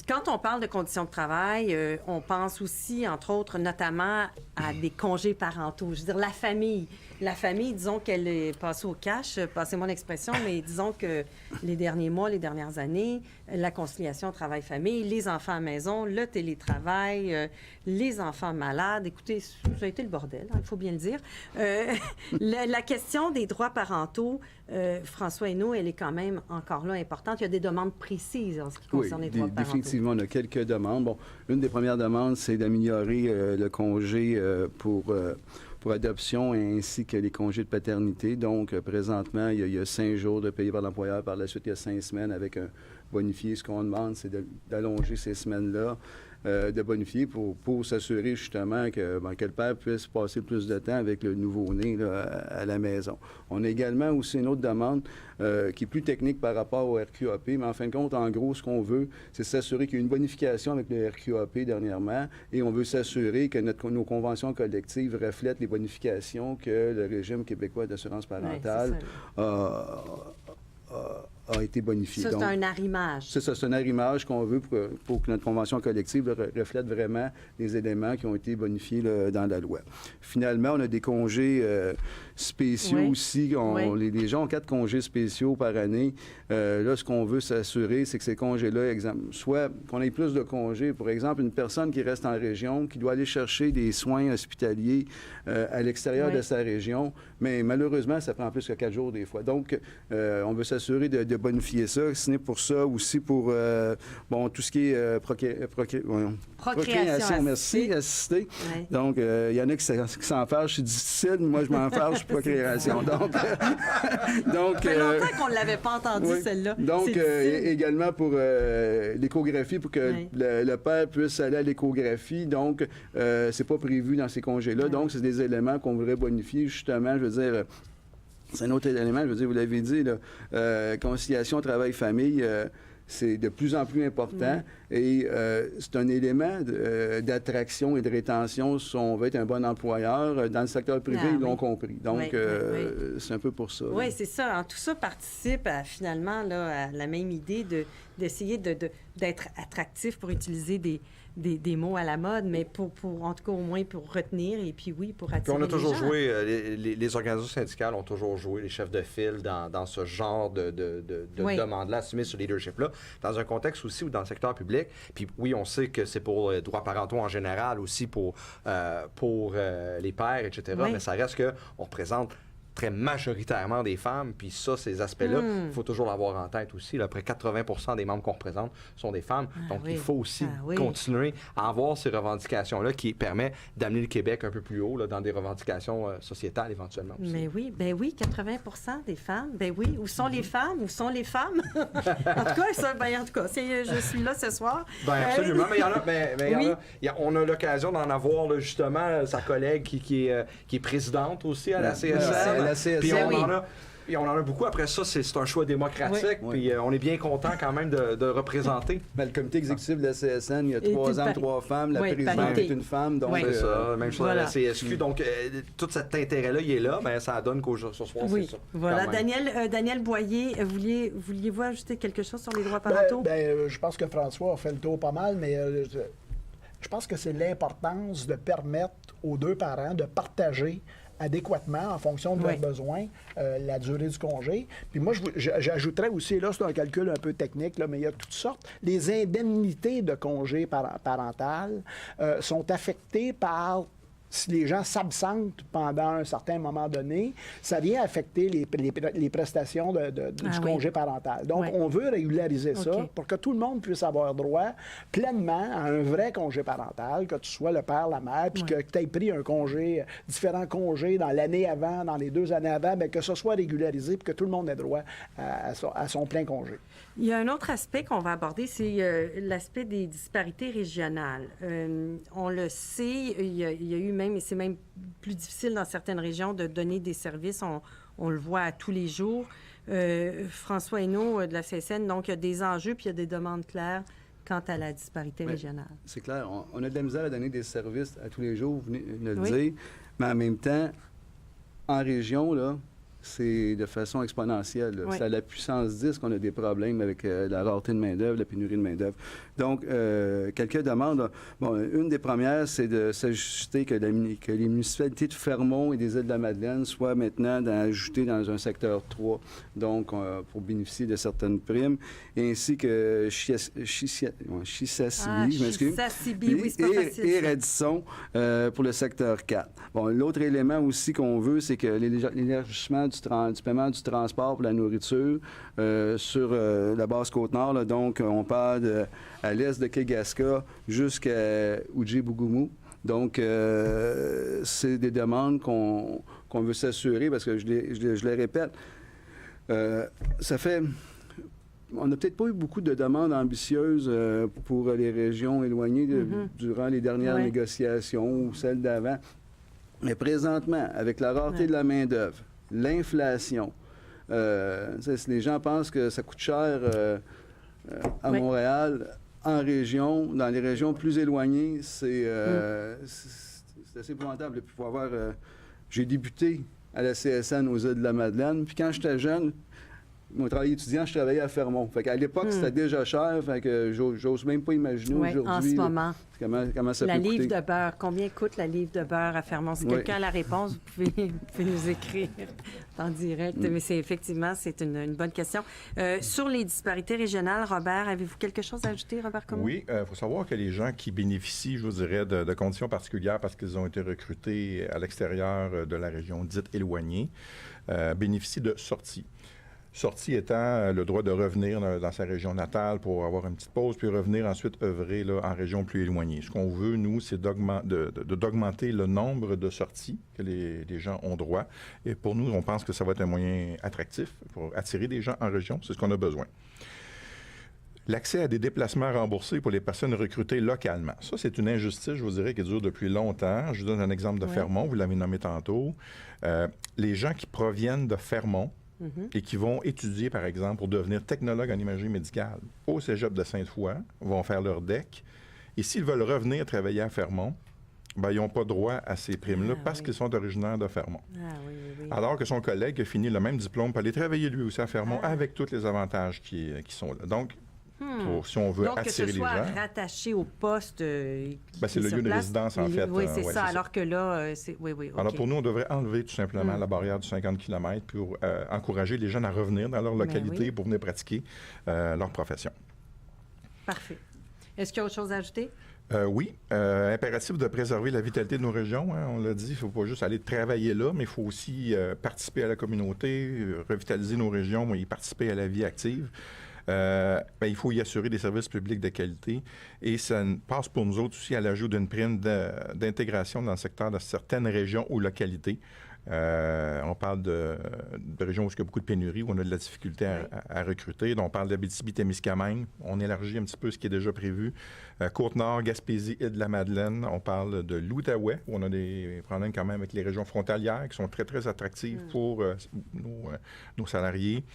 Quand on parle de conditions de travail, on pense aussi, entre autres, notamment à des congés parentaux. Je veux dire, la famille. La famille, disons qu'elle est passée au cash, passez-moi l'expression, mais disons que les derniers mois, les dernières années, la conciliation travail-famille, les enfants à la maison, le télétravail, les enfants malades. Écoutez, ça a été le bordel, hein, il faut bien le dire. La question des droits parentaux, François Hainaut, elle est quand même encore là importante. Il y a des demandes précises en ce qui concerne les droits parentaux. Définitivement, on a quelques demandes. Bon, une des premières demandes, c'est d'améliorer le congé pour adoption ainsi que les congés de paternité. Donc, présentement, il y a 5 jours de payés par l'employeur. Par la suite, il y a 5 semaines avec un bonifié. Ce qu'on demande, c'est d'allonger ces semaines-là, de bonifier pour s'assurer justement que le père puisse passer plus de temps avec le nouveau-né là, à la maison. On a également aussi une autre demande qui est plus technique par rapport au RQAP, mais en fin de compte, en gros, ce qu'on veut, c'est s'assurer qu'il y a une bonification avec le RQAP dernièrement, et on veut s'assurer que nos conventions collectives reflètent les bonifications que le régime québécois d'assurance parentale a été bonifié. Ça, c'est Donc, un arrimage. c'est ça, c'est un arrimage qu'on veut pour que notre convention collective reflète vraiment les éléments qui ont été bonifiés là, dans la loi. Finalement, on a des congés spéciaux Oui. aussi. Oui. Les gens ont 4 congés spéciaux par année. Là, ce qu'on veut s'assurer, c'est que ces congés-là, soit qu'on ait plus de congés. Pour exemple, une personne qui reste en région, qui doit aller chercher des soins hospitaliers à l'extérieur Oui. de sa région, mais malheureusement, ça prend plus que 4 jours des fois. Donc, on veut s'assurer de bonifier ça, signer pour ça, aussi pour tout ce qui est procréation, merci, assistée. Ouais. Donc, il y en a qui s'en fâchent, c'est difficile, moi je m'en fâche, procréation. Donc, ça fait longtemps qu'on ne l'avait pas entendu, oui. celle-là. Donc, également pour l'échographie, pour que oui. le père puisse aller à l'échographie. Donc, c'est pas prévu dans ces congés-là. Oui. Donc, c'est des éléments qu'on voudrait bonifier, justement, je veux dire. C'est un autre élément, je veux dire, vous l'avez dit, là, conciliation travail-famille, c'est de plus en plus important et c'est un élément d'attraction et de rétention si on veut être un bon employeur. Dans le secteur privé, ils l'ont compris. Donc, c'est un peu pour ça. Oui, c'est ça. Tout ça participe finalement là, à la même idée d'essayer d'être attractif pour utiliser des mots à la mode, mais pour en tout cas au moins pour retenir et puis oui, pour attirer Puis on a toujours les gens. joué, les organisations syndicales ont toujours joué les chefs de file dans ce genre de demande-là, assumée ce leadership-là, dans un contexte aussi où dans le secteur public, puis oui, on sait que c'est pour les droits parentaux en général, aussi pour les pères, etc., mais ça reste qu'on représente très majoritairement des femmes, puis ça, ces aspects-là, il faut toujours l'avoir en tête aussi. Là, près 80% des membres qu'on représente sont des femmes. Donc, il faut aussi continuer à avoir ces revendications-là qui permettent d'amener le Québec un peu plus haut là, dans des revendications sociétales éventuellement aussi. Mais oui, 80% des femmes, oui. Où sont les femmes? Où sont les femmes? En tout cas, je suis là ce soir. Absolument, mais il y en a, on a l'occasion d'en avoir là, justement sa collègue qui est présidente aussi à la CSN. Puis on en a beaucoup. Après ça, c'est un choix démocratique. Puis on est bien content quand même de représenter. Le comité exécutif de la CSN, il y a 3 hommes, 3 femmes. La présidente est une femme. Donc c'est ça. Même chose à la CSQ. Donc, tout cet intérêt-là, il est là. Mais ça donne ce soir, c'est ça. Voilà. Daniel Boyer, vouliez-vous ajouter quelque chose sur les droits parentaux? Je pense que François a fait le tour pas mal, mais je pense que c'est l'importance de permettre aux deux parents de partager adéquatement, en fonction de leurs besoins, la durée du congé. Puis moi, j'ajouterais aussi, là, c'est un calcul un peu technique, là, mais il y a toutes sortes. Les indemnités de congé parental sont affectées par... Si les gens s'absentent pendant un certain moment donné, ça vient affecter les prestations du congé parental. Donc, on veut régulariser ça pour que tout le monde puisse avoir droit pleinement à un vrai congé parental, que tu sois le père, la mère, puis que tu aies pris un congé, différents congés dans l'année avant, dans les 2 années avant, bien, que ce soit régularisé puis que tout le monde ait droit à son plein congé. Il y a un autre aspect qu'on va aborder, c'est l'aspect des disparités régionales. On le sait, il y a eu même, et c'est même plus difficile dans certaines régions de donner des services, on le voit à tous les jours. François Hainaut de la CSN, donc il y a des enjeux puis il y a des demandes claires quant à la disparité régionale. C'est clair, on a de la misère à donner des services à tous les jours, vous venez de le dire, mais en même temps, en région, là, c'est de façon exponentielle. C'est à la puissance 10 qu'on a des problèmes avec la rareté de main-d'œuvre, la pénurie de main-d'œuvre. Donc, quelques demandes. Bon, une des premières, c'est de s'ajuster que les municipalités de Fermont et des Îles-de-la-Madeleine soient maintenant ajoutées dans un secteur 3, donc pour bénéficier de certaines primes, ainsi que Chisasibi, je m'excuse, oui, c'est pas facile, et Radisson pour le secteur 4. Bon, l'autre élément aussi qu'on veut, c'est que l'élargissement du paiement du transport pour la nourriture sur la basse Côte-Nord. Là, donc, on part à l'est de Kegaska jusqu'à Oujé-Bougoumou. Donc, c'est des demandes qu'on veut s'assurer, parce que je les répète, ça fait... On n'a peut-être pas eu beaucoup de demandes ambitieuses pour les régions éloignées durant les dernières négociations ou celles d'avant. Mais présentement, avec la rareté de la main-d'œuvre, l'inflation, si les gens pensent que ça coûte cher à Montréal, en région, dans les régions plus éloignées, c'est assez épouvantable. Puis pour avoir, j'ai débuté à la CSN aux Îles-de-la-Madeleine, puis quand j'étais jeune, mon travail étudiant, je travaillais à Fermont. Fait qu'à l'époque, c'était déjà cher, fait que j'ose même pas imaginer aujourd'hui. En ce moment. Comment ça peut coûter. La livre de beurre. Combien coûte la livre de beurre à Fermont? Si quelqu'un a la réponse, vous pouvez nous écrire en direct. Mais effectivement, c'est une bonne question. Sur les disparités régionales, Robert, avez-vous quelque chose à ajouter, Robert Comeau? Oui, il faut savoir que les gens qui bénéficient, je vous dirais, de conditions particulières parce qu'ils ont été recrutés à l'extérieur de la région dite éloignée, bénéficient de sorties. Sortie étant le droit de revenir dans sa région natale pour avoir une petite pause, puis revenir ensuite œuvrer là, en région plus éloignée. Ce qu'on veut, nous, c'est d'augmenter le nombre de sorties que les gens ont droit. Et pour nous, on pense que ça va être un moyen attractif pour attirer des gens en région. C'est ce qu'on a besoin. L'accès à des déplacements remboursés pour les personnes recrutées localement. Ça, c'est une injustice, je vous dirais, qui dure depuis longtemps. Je vous donne un exemple de Fermont, vous l'avez nommé tantôt. Les gens qui proviennent de Fermont et qui vont étudier, par exemple, pour devenir technologue en imagerie médicale au cégep de Sainte-Foy, vont faire leur DEC. Et s'ils veulent revenir travailler à Fermont, ben, ils n'ont pas droit à ces primes-là parce qu'ils sont originaires de Fermont. Alors que son collègue a fini le même diplôme pour aller travailler lui aussi à Fermont avec tous les avantages qui sont là. Donc, si on veut attirer les gens... Donc, que ce soit rattaché au poste c'est le lieu de résidence, en fait. Oui, c'est ça. Alors que là, c'est... Oui, OK. Alors, pour nous, on devrait enlever tout simplement la barrière du 50 km pour encourager les jeunes à revenir dans leur localité pour venir pratiquer leur profession. Parfait. Est-ce qu'il y a autre chose à ajouter? Oui. Impératif de préserver la vitalité de nos régions. Hein, on l'a dit, il ne faut pas juste aller travailler là, mais il faut aussi participer à la communauté, revitaliser nos régions et y participer à la vie active. Il faut y assurer des services publics de qualité et ça passe pour nous autres aussi à l'ajout d'une prime d'intégration dans le secteur de certaines régions ou localités. On parle de régions où il y a beaucoup de pénuries, où on a de la difficulté à recruter. Donc, on parle d'Abitibi-Témiscamingue. On élargit un petit peu ce qui est déjà prévu. Côte-Nord, Gaspésie, Île-de-la-Madeleine. On parle de l'Outaouais, où on a des problèmes quand même avec les régions frontalières qui sont très, très attractives pour nos salariés.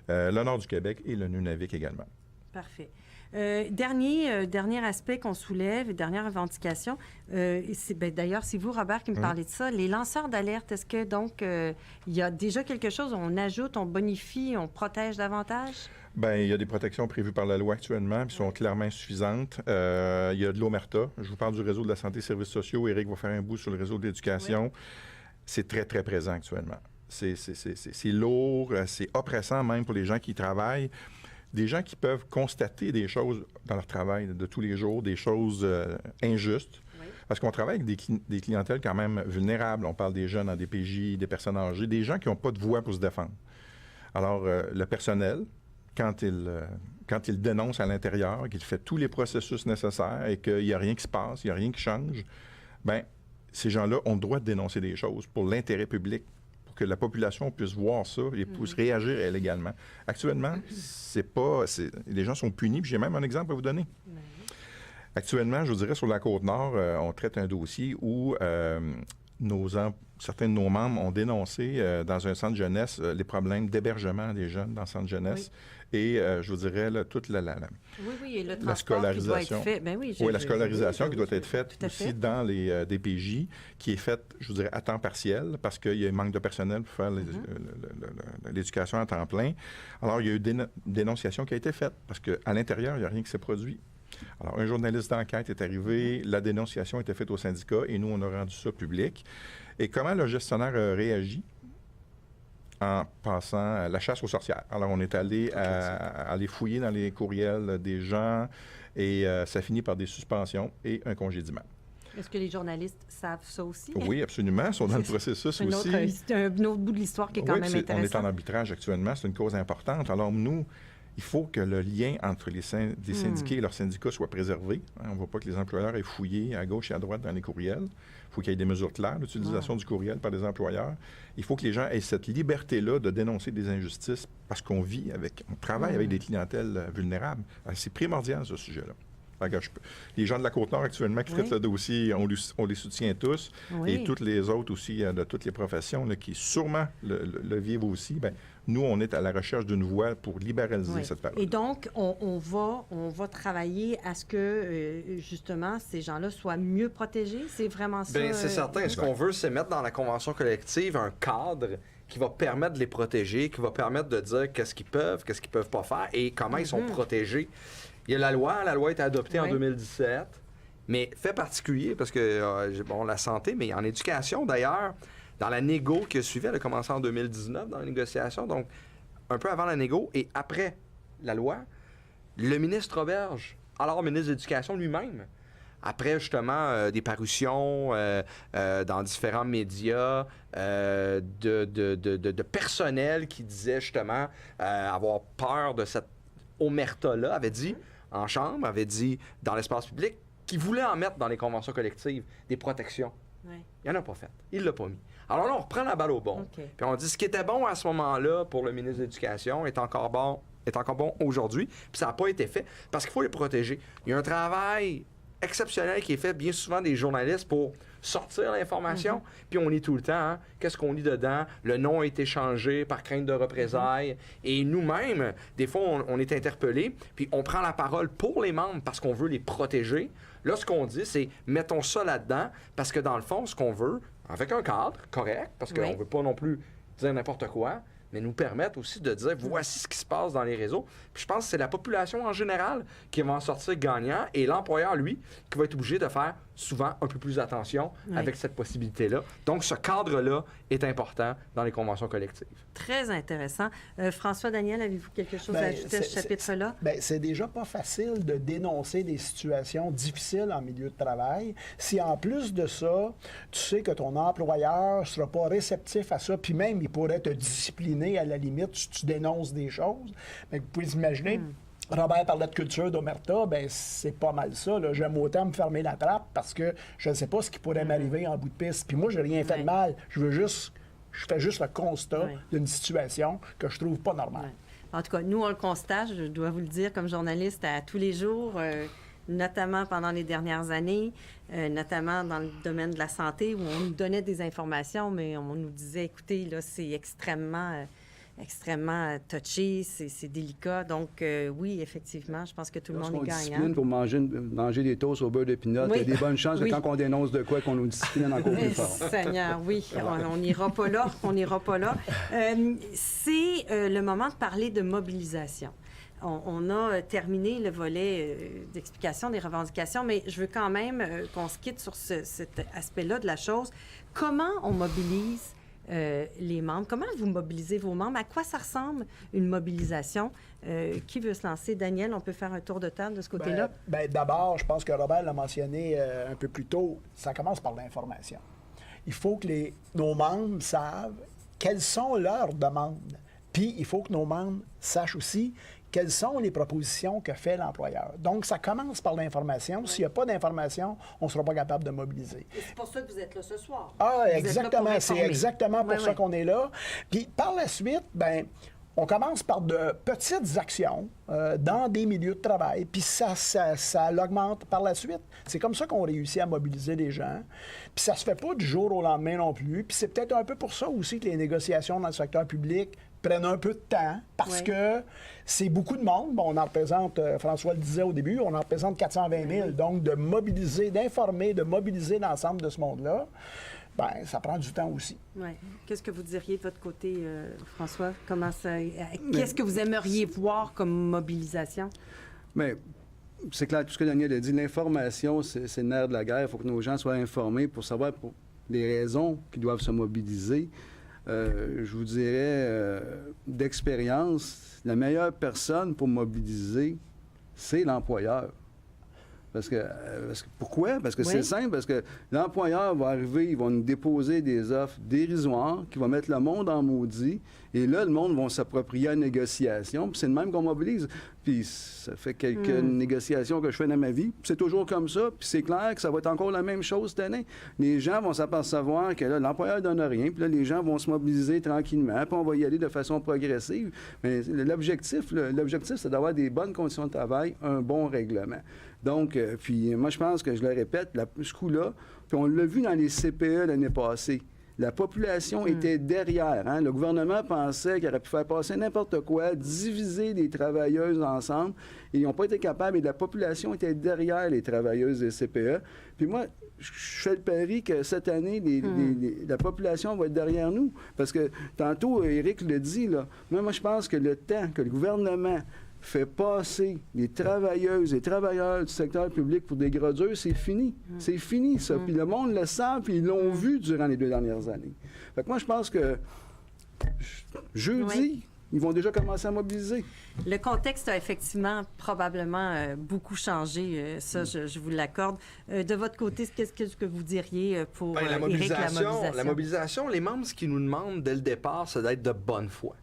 Le nord du Québec et le Nunavik également. Parfait. Dernier aspect qu'on soulève, dernière revendication, d'ailleurs, c'est vous, Robert, qui me parlez de ça. Les lanceurs d'alerte, est-ce que, donc, il y a déjà quelque chose, on ajoute, on bonifie, on protège davantage? Bien, il y a des protections prévues par la loi actuellement, qui sont clairement insuffisantes. Il y a de l'Omerta. Je vous parle du réseau de la santé et services sociaux. Éric va faire un bout sur le réseau de l'éducation. C'est très, très présent actuellement. C'est lourd, c'est oppressant même pour les gens qui y travaillent. Des gens qui peuvent constater des choses dans leur travail de tous les jours, des choses injustes. Parce qu'on travaille avec des clientèles quand même vulnérables. On parle des jeunes en DPJ, des personnes âgées, des gens qui n'ont pas de voix pour se défendre. Alors, le personnel, quand il dénonce à l'intérieur, qu'il fait tous les processus nécessaires et qu'il n'y a rien qui se passe, il n'y a rien qui change, bien, ces gens-là ont le droit de dénoncer des choses pour l'intérêt public, que la population puisse voir ça et puisse réagir elle également. Actuellement, les gens sont punis, puis j'ai même un exemple à vous donner. Actuellement, je vous dirais, sur la Côte-Nord, on traite un dossier où certains de nos membres ont dénoncé dans un centre jeunesse les problèmes d'hébergement des jeunes dans le centre jeunesse. Et je vous dirais, toute la scolarisation. La scolarisation qui doit être faite aussi dans les DPJ, qui est faite, je vous dirais, à temps partiel, parce qu'il y a un manque de personnel pour faire l'éducation à temps plein. Alors, il y a eu une dénonciation qui a été faite, parce qu'à l'intérieur, il n'y a rien qui s'est produit. Alors, un journaliste d'enquête est arrivé, la dénonciation a été faite au syndicat, et nous, on a rendu ça public. Et comment le gestionnaire a réagi? En passant à la chasse aux sorcières. Alors, on est allé aller fouiller dans les courriels des gens et ça finit par des suspensions et un congédiement. Est-ce que les journalistes savent ça aussi? Oui, absolument. Ils sont dans le processus aussi. C'est un autre bout de l'histoire qui est quand même intéressant. On est en arbitrage actuellement. C'est une cause importante. Alors, nous, il faut que le lien entre les syndiqués et leurs syndicats soit préservé. On ne veut pas que les employeurs aient fouillé à gauche et à droite dans les courriels. Il faut qu'il y ait des mesures claires d'utilisation du courriel par des employeurs. Il faut que les gens aient cette liberté-là de dénoncer des injustices parce qu'on travaille avec des clientèles vulnérables. Alors, c'est primordial, ce sujet-là. Les gens de la Côte-Nord actuellement qui traitent le dossier, on les soutient tous. Et toutes les autres aussi, de toutes les professions là, qui sûrement le vivent aussi, bien, nous, on est à la recherche d'une voie pour libéraliser cette parole. Et donc, on va travailler à ce que, justement, ces gens-là soient mieux protégés? C'est vraiment ça? Bien, c'est certain. Ce qu'on veut, c'est mettre dans la convention collective un cadre qui va permettre de les protéger, qui va permettre de dire qu'est-ce qu'ils peuvent pas faire et comment ils sont protégés. Il y a la loi a été adoptée en 2017, mais fait particulier parce que, la santé, mais en éducation d'ailleurs, dans la négo qui a suivi, elle a commencé en 2019 dans la négociation, donc un peu avant la négo et après la loi, le ministre Roberge, alors ministre de l'Éducation lui-même, après justement des parutions dans différents médias de personnel qui disait justement avoir peur de cette omerta-là, avait dit en chambre, avait dit dans l'espace public, qu'il voulait en mettre dans les conventions collectives des protections. Ouais. Il n'en a pas fait. Il ne l'a pas mis. Alors là, on reprend la balle au bon. OK. Puis on dit ce qui était bon à ce moment-là pour le ministre de l'Éducation est encore bon aujourd'hui. Puis ça n'a pas été fait parce qu'il faut les protéger. Il y a un travail exceptionnel qui est fait bien souvent des journalistes pour sortir l'information, puis on lit tout le temps, hein, qu'est-ce qu'on lit dedans, le nom a été changé par crainte de représailles, et nous-mêmes, des fois, on est interpellés, puis on prend la parole pour les membres parce qu'on veut les protéger. Là, ce qu'on dit, c'est mettons ça là-dedans, parce que dans le fond, ce qu'on veut, avec un cadre correct, parce qu'on ne veut pas non plus dire n'importe quoi, mais nous permettre aussi de dire voici ce qui se passe dans les réseaux. Puis je pense que c'est la population en général qui va en sortir gagnant et l'employeur, lui, qui va être obligé de faire souvent un peu plus attention avec cette possibilité-là. Donc, ce cadre-là est important dans les conventions collectives. Très intéressant. François, Daniel, avez-vous quelque chose à ajouter à ce chapitre-là? Bien, c'est déjà pas facile de dénoncer des situations difficiles en milieu de travail. Si en plus de ça, tu sais que ton employeur ne sera pas réceptif à ça, puis même il pourrait te discipliner à la limite si tu dénonces des choses, bien, vous pouvez imaginer... Robert parlait de culture d'omerta, ben c'est pas mal ça. Là. J'aime autant me fermer la trappe parce que je ne sais pas ce qui pourrait m'arriver en bout de piste. Puis moi, j'ai rien fait de mal. Je fais juste le constat d'une situation que je trouve pas normale. En tout cas, nous, on le constate, je dois vous le dire, comme journaliste, à tous les jours, notamment pendant les dernières années, notamment dans le domaine de la santé, où on nous donnait des informations, mais on nous disait, écoutez, là, c'est extrêmement touché, c'est délicat. Donc, oui, effectivement, je pense que tout le monde est gagnant. Discipline pour manger des toasts au beurre de pinot, il y a des bonnes chances que quand on dénonce de quoi, qu'on nous discipline encore plus fort. Seigneur, oui, on n'ira pas là, c'est le moment de parler de mobilisation. On a terminé le volet d'explication des revendications, mais je veux quand même qu'on se quitte sur cet aspect-là de la chose. Comment on mobilise les membres? Comment vous mobilisez vos membres? À quoi ça ressemble une mobilisation? Qui veut se lancer? Daniel, on peut faire un tour de table de ce côté-là? D'abord, je pense que Robert l'a mentionné un peu plus tôt, ça commence par l'information. Il faut que nos membres savent quelles sont leurs demandes. Puis, il faut que nos membres sachent aussi quelles sont les propositions que fait l'employeur. Donc, ça commence par l'information. S'il n'y a pas d'information, on ne sera pas capable de mobiliser. Et c'est pour ça que vous êtes là ce soir. Ah, exactement. C'est exactement pour ça qu'on est là. Puis, par la suite, on commence par de petites actions dans des milieux de travail, puis ça l'augmente par la suite. C'est comme ça qu'on réussit à mobiliser les gens. Puis ça se fait pas du jour au lendemain non plus. Puis c'est peut-être un peu pour ça aussi que les négociations dans le secteur public prennent un peu de temps, parce que c'est beaucoup de monde. Bon, on en représente, François le disait au début, on en représente 420 000. Donc, de mobiliser, d'informer, de mobiliser l'ensemble de ce monde-là, ça prend du temps aussi. Oui. Qu'est-ce que vous diriez de votre côté, François? Qu'est-ce que vous aimeriez voir comme mobilisation? Mais c'est clair, tout ce que Daniel a dit, l'information, c'est le nerf de la guerre. Il faut que nos gens soient informés pour savoir les raisons qui doivent se mobiliser. Je vous dirais, d'expérience, la meilleure personne pour mobiliser, c'est l'employeur. Pourquoi? Parce que c'est simple, parce que l'employeur va arriver, ils vont nous déposer des offres dérisoires qui vont mettre le monde en maudit, et là, le monde va s'approprier la négociation, puis c'est le même qu'on mobilise. Puis ça fait quelques négociations que je fais dans ma vie, puis c'est toujours comme ça, puis c'est clair que ça va être encore la même chose cette année. Les gens vont s'apercevoir que là, l'employeur donne rien, puis là, les gens vont se mobiliser tranquillement, puis on va y aller de façon progressive. Mais l'objectif, c'est d'avoir des bonnes conditions de travail, un bon règlement. Donc, puis moi, je pense que, je le répète, ce coup-là, puis on l'a vu dans les CPE l'année passée, la population était derrière. Hein? Le gouvernement pensait qu'il aurait pu faire passer n'importe quoi, diviser les travailleuses ensemble, et ils n'ont pas été capables, et la population était derrière les travailleuses des CPE. Puis moi, je fais le pari que cette année, la population va être derrière nous. Parce que tantôt, Éric le dit, là, moi, je pense que le temps que le gouvernement fait passer les travailleuses et travailleurs du secteur public pour des gradures, c'est fini. C'est fini, ça. Puis le monde le sait, puis ils l'ont vu durant les 2 dernières années. Fait que moi, je pense que jeudi, Ils vont déjà commencer à mobiliser. Le contexte a effectivement probablement beaucoup changé. Ça, je vous l'accorde. De votre côté, qu'est-ce que vous diriez pour Ben, Éric, la mobilisation, les membres, ce qu'ils nous demandent dès le départ, c'est d'être de bonne foi,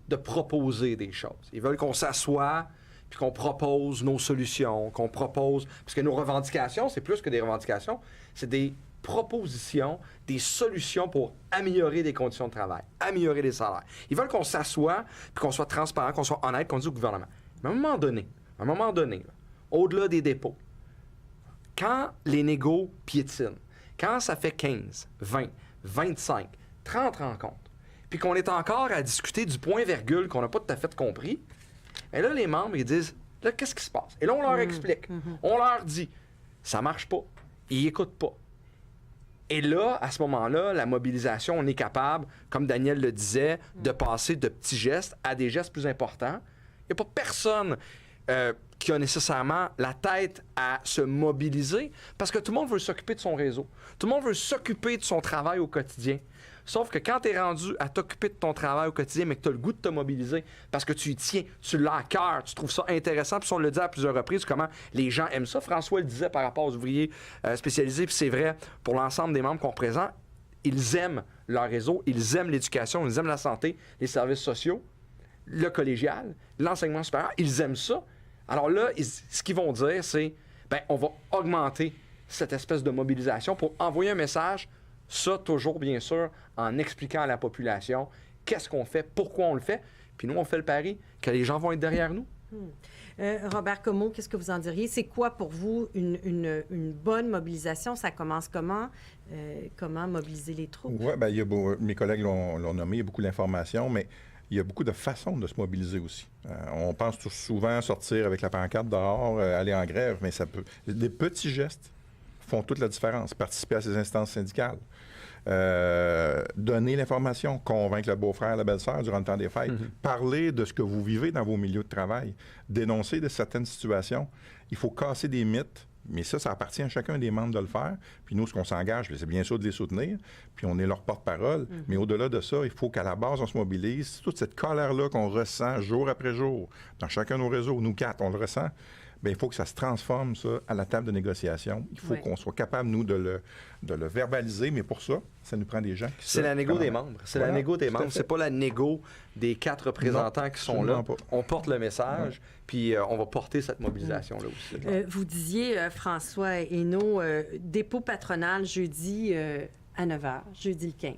de proposer des choses. Ils veulent qu'on s'assoie, puis qu'on propose nos solutions, qu'on propose... Parce que nos revendications, c'est plus que des revendications, c'est des propositions, des solutions pour améliorer les conditions de travail, améliorer les salaires. Ils veulent qu'on s'assoie, puis qu'on soit transparent, qu'on soit honnête, qu'on dise au gouvernement. Mais à un moment donné, là, au-delà des dépôts, quand les négos piétinent, quand ça fait 15, 20, 25, 30 rencontres, puis qu'on est encore à discuter du point-virgule qu'on n'a pas tout à fait compris, et là, les membres, ils disent, là, qu'est-ce qui se passe? Et là, on leur explique. On leur dit, ça marche pas. Ils n'écoutent pas. Et là, à ce moment-là, la mobilisation, on est capable, comme Daniel le disait, de passer de petits gestes à des gestes plus importants. Il n'y a pas personne qui a nécessairement la tête à se mobiliser parce que tout le monde veut s'occuper de son réseau. Tout le monde veut s'occuper de son travail au quotidien. Sauf que quand tu es rendu à t'occuper de ton travail au quotidien, mais que tu as le goût de te mobiliser parce que tu y tiens, tu l'as à cœur, tu trouves ça intéressant, puis on le dit à plusieurs reprises, comment les gens aiment ça. François le disait par rapport aux ouvriers spécialisés, puis c'est vrai pour l'ensemble des membres qu'on représente, ils aiment leur réseau, ils aiment l'éducation, ils aiment la santé, les services sociaux, le collégial, l'enseignement supérieur, ils aiment ça. Alors là, ce qu'ils vont dire, c'est, ben, on va augmenter cette espèce de mobilisation pour envoyer un message. Ça, toujours, bien sûr, en expliquant à la population qu'est-ce qu'on fait, pourquoi on le fait. Puis nous, on fait le pari que les gens vont être derrière nous. Robert Comeau, qu'est-ce que vous en diriez? C'est quoi pour vous une bonne mobilisation? Ça commence comment? Comment mobiliser les troupes? Oui, bien, mes collègues l'ont nommé, il y a beaucoup d'informations, mais il y a beaucoup de façons de se mobiliser aussi. On pense souvent sortir avec la pancarte dehors, aller en grève, mais ça peut... Des petits gestes font toute la différence. Participer à ces instances syndicales. Donner l'information, convaincre le beau-frère, la belle-sœur durant le temps des fêtes, parler de ce que vous vivez dans vos milieux de travail, dénoncer de certaines situations. Il faut casser des mythes, mais ça appartient à chacun des membres de le faire. Puis nous, ce qu'on s'engage, c'est bien sûr de les soutenir, puis on est leur porte-parole. Mais au-delà de ça, il faut qu'à la base, on se mobilise. Toute cette colère-là qu'on ressent jour après jour, dans chacun de nos réseaux, nous quatre, on le ressent. Bien, il faut que ça se transforme, ça, à la table de négociation. Il faut qu'on soit capable, nous, de le verbaliser, mais pour ça, ça nous prend des gens qui... C'est la négo des membres. C'est la négo des membres. C'est pas la négo des 4 représentants qui sont là. Pas. On porte le message, puis on va porter cette mobilisation-là aussi. Vous disiez, François Hainaut, dépôt patronal jeudi à 9h, jeudi le 15.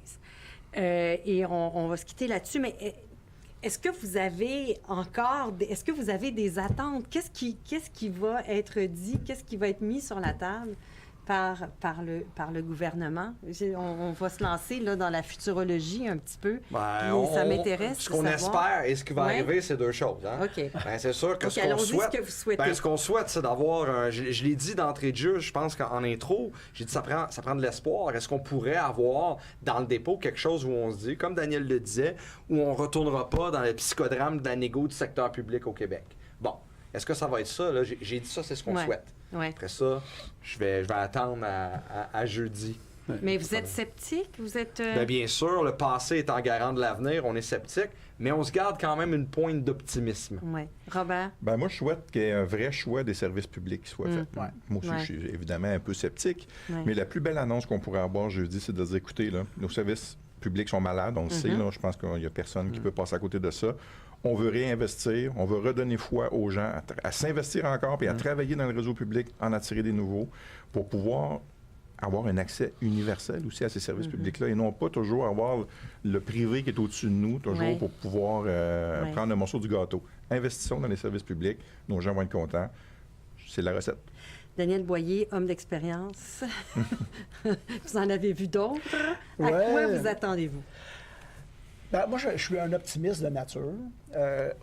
Et on va se quitter là-dessus, mais... Est-ce que vous avez est-ce que vous avez des attentes? Qu'est-ce qui va être dit? Qu'est-ce qui va être mis sur la table par le gouvernement? On va se lancer là, dans la futurologie un petit peu. Ça m'intéresse. Ce qu'on espère et ce qui va arriver, c'est deux choses. Hein? OK. Ben, c'est sûr que ce que vous souhaitez. Ce qu'on souhaite, c'est d'avoir... je l'ai dit d'entrée de jeu, je pense qu'en intro, j'ai dit ça prend de l'espoir. Est-ce qu'on pourrait avoir dans le dépôt quelque chose où on se dit, comme Daniel le disait, où on ne retournera pas dans le psychodrame de la négo du secteur public au Québec? Bon. Est-ce que ça va être ça? Là? J'ai dit ça, c'est ce qu'on souhaite. Ouais. Après ça, je vais attendre à jeudi. Mais vous êtes sceptique? Vous êtes... Bien sûr, le passé étant garant de l'avenir, on est sceptique, mais on se garde quand même une pointe d'optimisme. Oui. Robert? Bien, moi, je souhaite qu'il y ait un vrai choix des services publics qui soit fait. Moi aussi, je suis évidemment un peu sceptique, mais la plus belle annonce qu'on pourrait avoir jeudi, c'est de dire, écoutez, là, nos services publics sont malades, on le sait, là, je pense qu'il n'y a personne qui peut passer à côté de ça. On veut réinvestir, on veut redonner foi aux gens à s'investir encore et à travailler dans le réseau public, en attirer des nouveaux, pour pouvoir avoir un accès universel aussi à ces services publics-là et non pas toujours avoir le privé qui est au-dessus de nous, toujours pour pouvoir prendre un morceau du gâteau. Investissons dans les services publics, nos gens vont être contents. C'est la recette. Daniel Boyer, homme d'expérience. Vous en avez vu d'autres. À quoi vous attendez-vous? Ben, moi, je suis un optimiste de nature.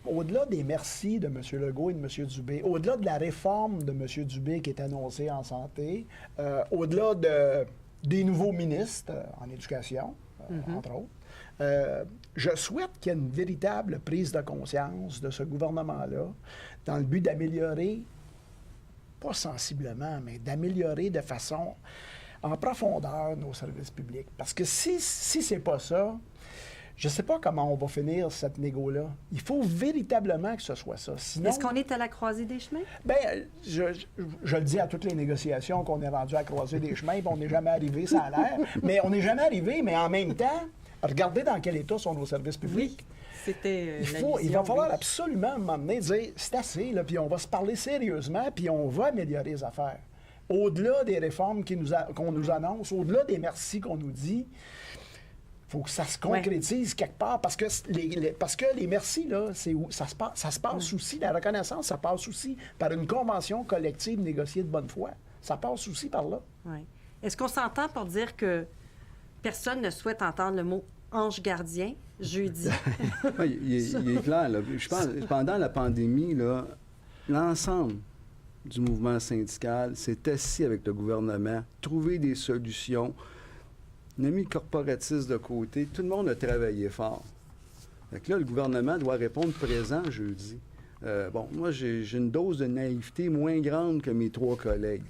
Au-delà des merci de M. Legault et de M. Dubé, au-delà de la réforme de M. Dubé qui est annoncée en santé, au-delà des nouveaux ministres en éducation, entre autres, je souhaite qu'il y ait une véritable prise de conscience de ce gouvernement-là dans le but d'améliorer, pas sensiblement, mais d'améliorer de façon en profondeur nos services publics. Parce que si c'est pas ça, Je ne sais pas comment on va finir cette négo-là. Il faut véritablement que ce soit ça. Sinon, Est-ce qu'on est à la croisée des chemins? bien, je le dis à toutes les négociations qu'on est rendu à croiser des chemins, puis on n'est jamais arrivé, ça a l'air. Mais on n'est jamais arrivé, mais en même temps, regardez dans quel état sont nos services publics. C'était Il va falloir absolument m'emmener dire c'est assez, là, puis on va se parler sérieusement, puis on va améliorer les affaires. Au-delà des réformes qu'on nous annonce, au-delà des merci qu'on nous dit, il faut que ça se concrétise quelque part, parce que les merci, là, ça se passe aussi, la reconnaissance, ça passe aussi par une convention collective négociée de bonne foi. Ça passe aussi par là. Oui. Est-ce qu'on s'entend pour dire que personne ne souhaite entendre le mot ange gardien jeudi? Oui, il est clair. Là. Je pense pendant la pandémie, là, l'ensemble du mouvement syndical s'est assis avec le gouvernement, trouvé des solutions. On a mis le corporatisme de côté. Tout le monde a travaillé fort. Fait que là, le gouvernement doit répondre présent jeudi. Moi, j'ai une dose de naïveté moins grande que mes 3 collègues.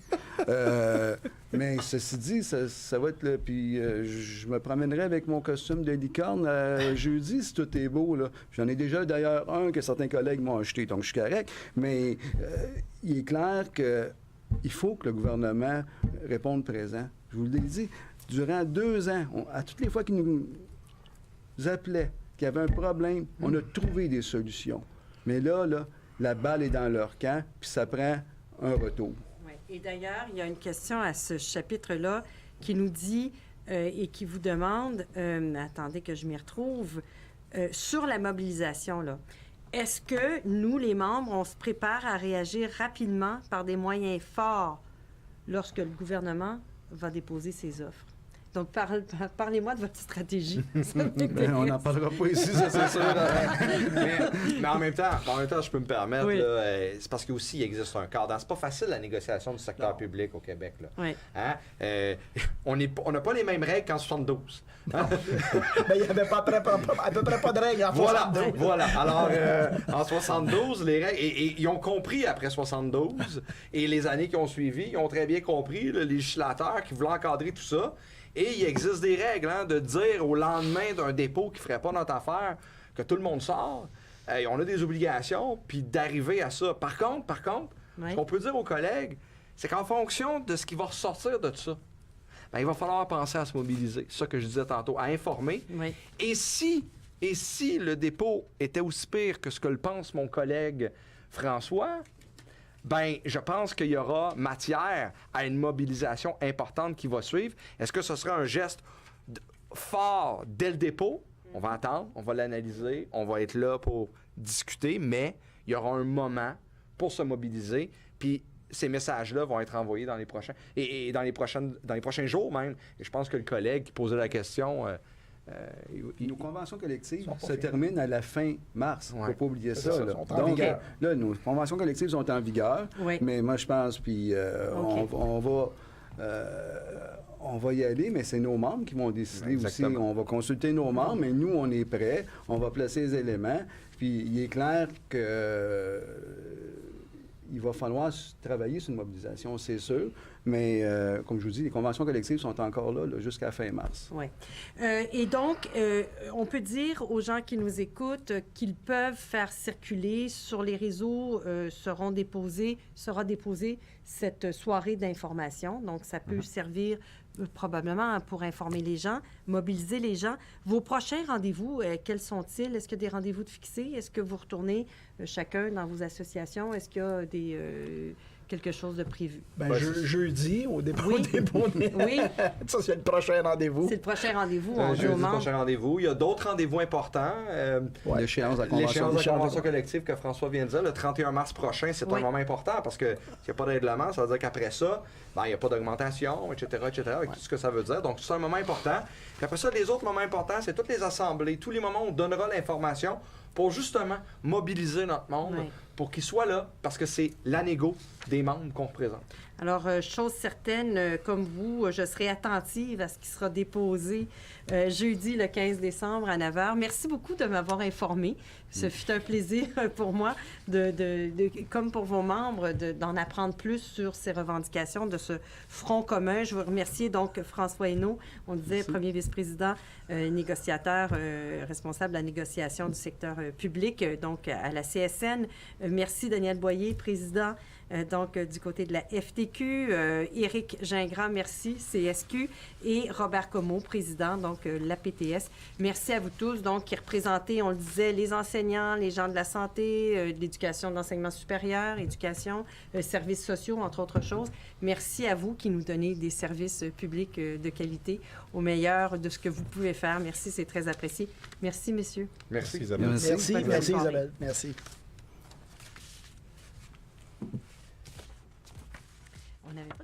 Mais ceci dit, ça va être là. Puis je me promènerai avec mon costume de licorne jeudi, si tout est beau. Là. J'en ai déjà d'ailleurs un que certains collègues m'ont acheté, donc je suis correct. Mais il est clair qu'il faut que le gouvernement réponde présent. Je vous l'ai dit, durant 2 ans, à toutes les fois qu'ils nous appelaient, qu'il y avait un problème, on a trouvé des solutions. Mais là, la balle est dans leur camp, puis ça prend un retour. Oui. Et d'ailleurs, il y a une question à ce chapitre-là qui nous dit et qui vous demande, attendez que je m'y retrouve, sur la mobilisation, là. Est-ce que nous, les membres, on se prépare à réagir rapidement par des moyens forts lorsque le gouvernement va déposer ses offres? Donc, parlez-moi de votre stratégie. On n'en parlera pas ici, ça, c'est sûr. mais en même temps, je peux me permettre, oui. C'est parce qu'aussi, il existe un cadre. C'est pas facile, la négociation du secteur public au Québec. Là. Oui. Hein? On n'a pas les mêmes règles qu'en 72. Hein? Mais il n'y avait à peu près pas de règles en 72. Voilà. Alors, en 72, les règles... Et ils ont compris après 72, et les années qui ont suivi, ils ont très bien compris, le législateur qui voulait encadrer tout ça. Et il existe des règles, de dire au lendemain d'un dépôt qui ne ferait pas notre affaire que tout le monde sort. On a des obligations, puis d'arriver à ça. Par contre, ce qu'on peut dire aux collègues, c'est qu'en fonction de ce qui va ressortir de tout ça, il va falloir penser à se mobiliser. C'est ça que je disais tantôt, à informer. Oui. Et si le dépôt était aussi pire que ce que le pense mon collègue François, je pense qu'il y aura matière à une mobilisation importante qui va suivre. Est-ce que ce sera un geste fort dès le dépôt? On va attendre, on va l'analyser, on va être là pour discuter, mais il y aura un moment pour se mobiliser, puis ces messages-là vont être envoyés dans les prochains et dans les prochains jours même. Et je pense que le collègue qui posait la question... nos conventions collectives se terminent à la fin mars. Il ne faut pas oublier ça. Là. Sont en vigueur. Là, nos conventions collectives sont en vigueur, mais moi, je pense, puis on va y aller, mais c'est nos membres qui vont décider aussi. On va consulter nos membres, mais nous, on est prêts. On va placer les éléments. Puis il est clair que... il va falloir travailler sur une mobilisation, c'est sûr, mais comme je vous dis, les conventions collectives sont encore là jusqu'à fin mars. Oui. Et donc, on peut dire aux gens qui nous écoutent qu'ils peuvent faire circuler sur les réseaux, sera déposée cette soirée d'information. Donc, ça peut servir probablement pour informer les gens, mobiliser les gens. Vos prochains rendez-vous, quels sont-ils? Est-ce qu'il y a des rendez-vous de fixés? Est-ce que vous retournez chacun dans vos associations? Est-ce qu'il y a quelque chose de prévu? Jeudi, au dépôt des... Oui. Ça, c'est le prochain rendez-vous. C'est le prochain rendez-vous. Jeudi, le prochain rendez-vous. Il y a d'autres rendez-vous importants. L'échéance de la convention collective que François vient de dire, le 31 mars prochain, c'est un moment important parce que s'il n'y a pas de règlement, ça veut dire qu'après ça, il n'y a pas d'augmentation, etc., avec tout ce que ça veut dire. Donc, c'est un moment important. Puis après ça, les autres moments importants, c'est toutes les assemblées, tous les moments où on donnera l'information pour justement mobiliser notre monde pour qu'il soit là, parce que c'est la négo des membres qu'on représente. Alors, chose certaine, comme vous, je serai attentive à ce qui sera déposé jeudi, le 15 décembre à 9h. Merci beaucoup de m'avoir informé. Ce fut un plaisir pour moi, comme pour vos membres, d'en apprendre plus sur ces revendications de ce front commun. Je vous remercie donc François Hainaut, on disait premier vice-président, négociateur, responsable de la négociation du secteur public, donc à la CSN. Merci Daniel Boyer, président donc du côté de la FTQ, Éric Gingras, merci, CSQ, et Robert Comeau, président, donc la PTS. Merci à vous tous, donc, qui représentez, on le disait, les enseignants, les gens de la santé, de l'éducation, de l'enseignement supérieur, éducation, services sociaux, entre autres choses. Merci à vous qui nous donnez des services publics de qualité, au meilleur de ce que vous pouvez faire. Merci, c'est très apprécié. Merci, messieurs. Merci, Isabelle. Merci, merci Isabelle. Merci. On n'avait pas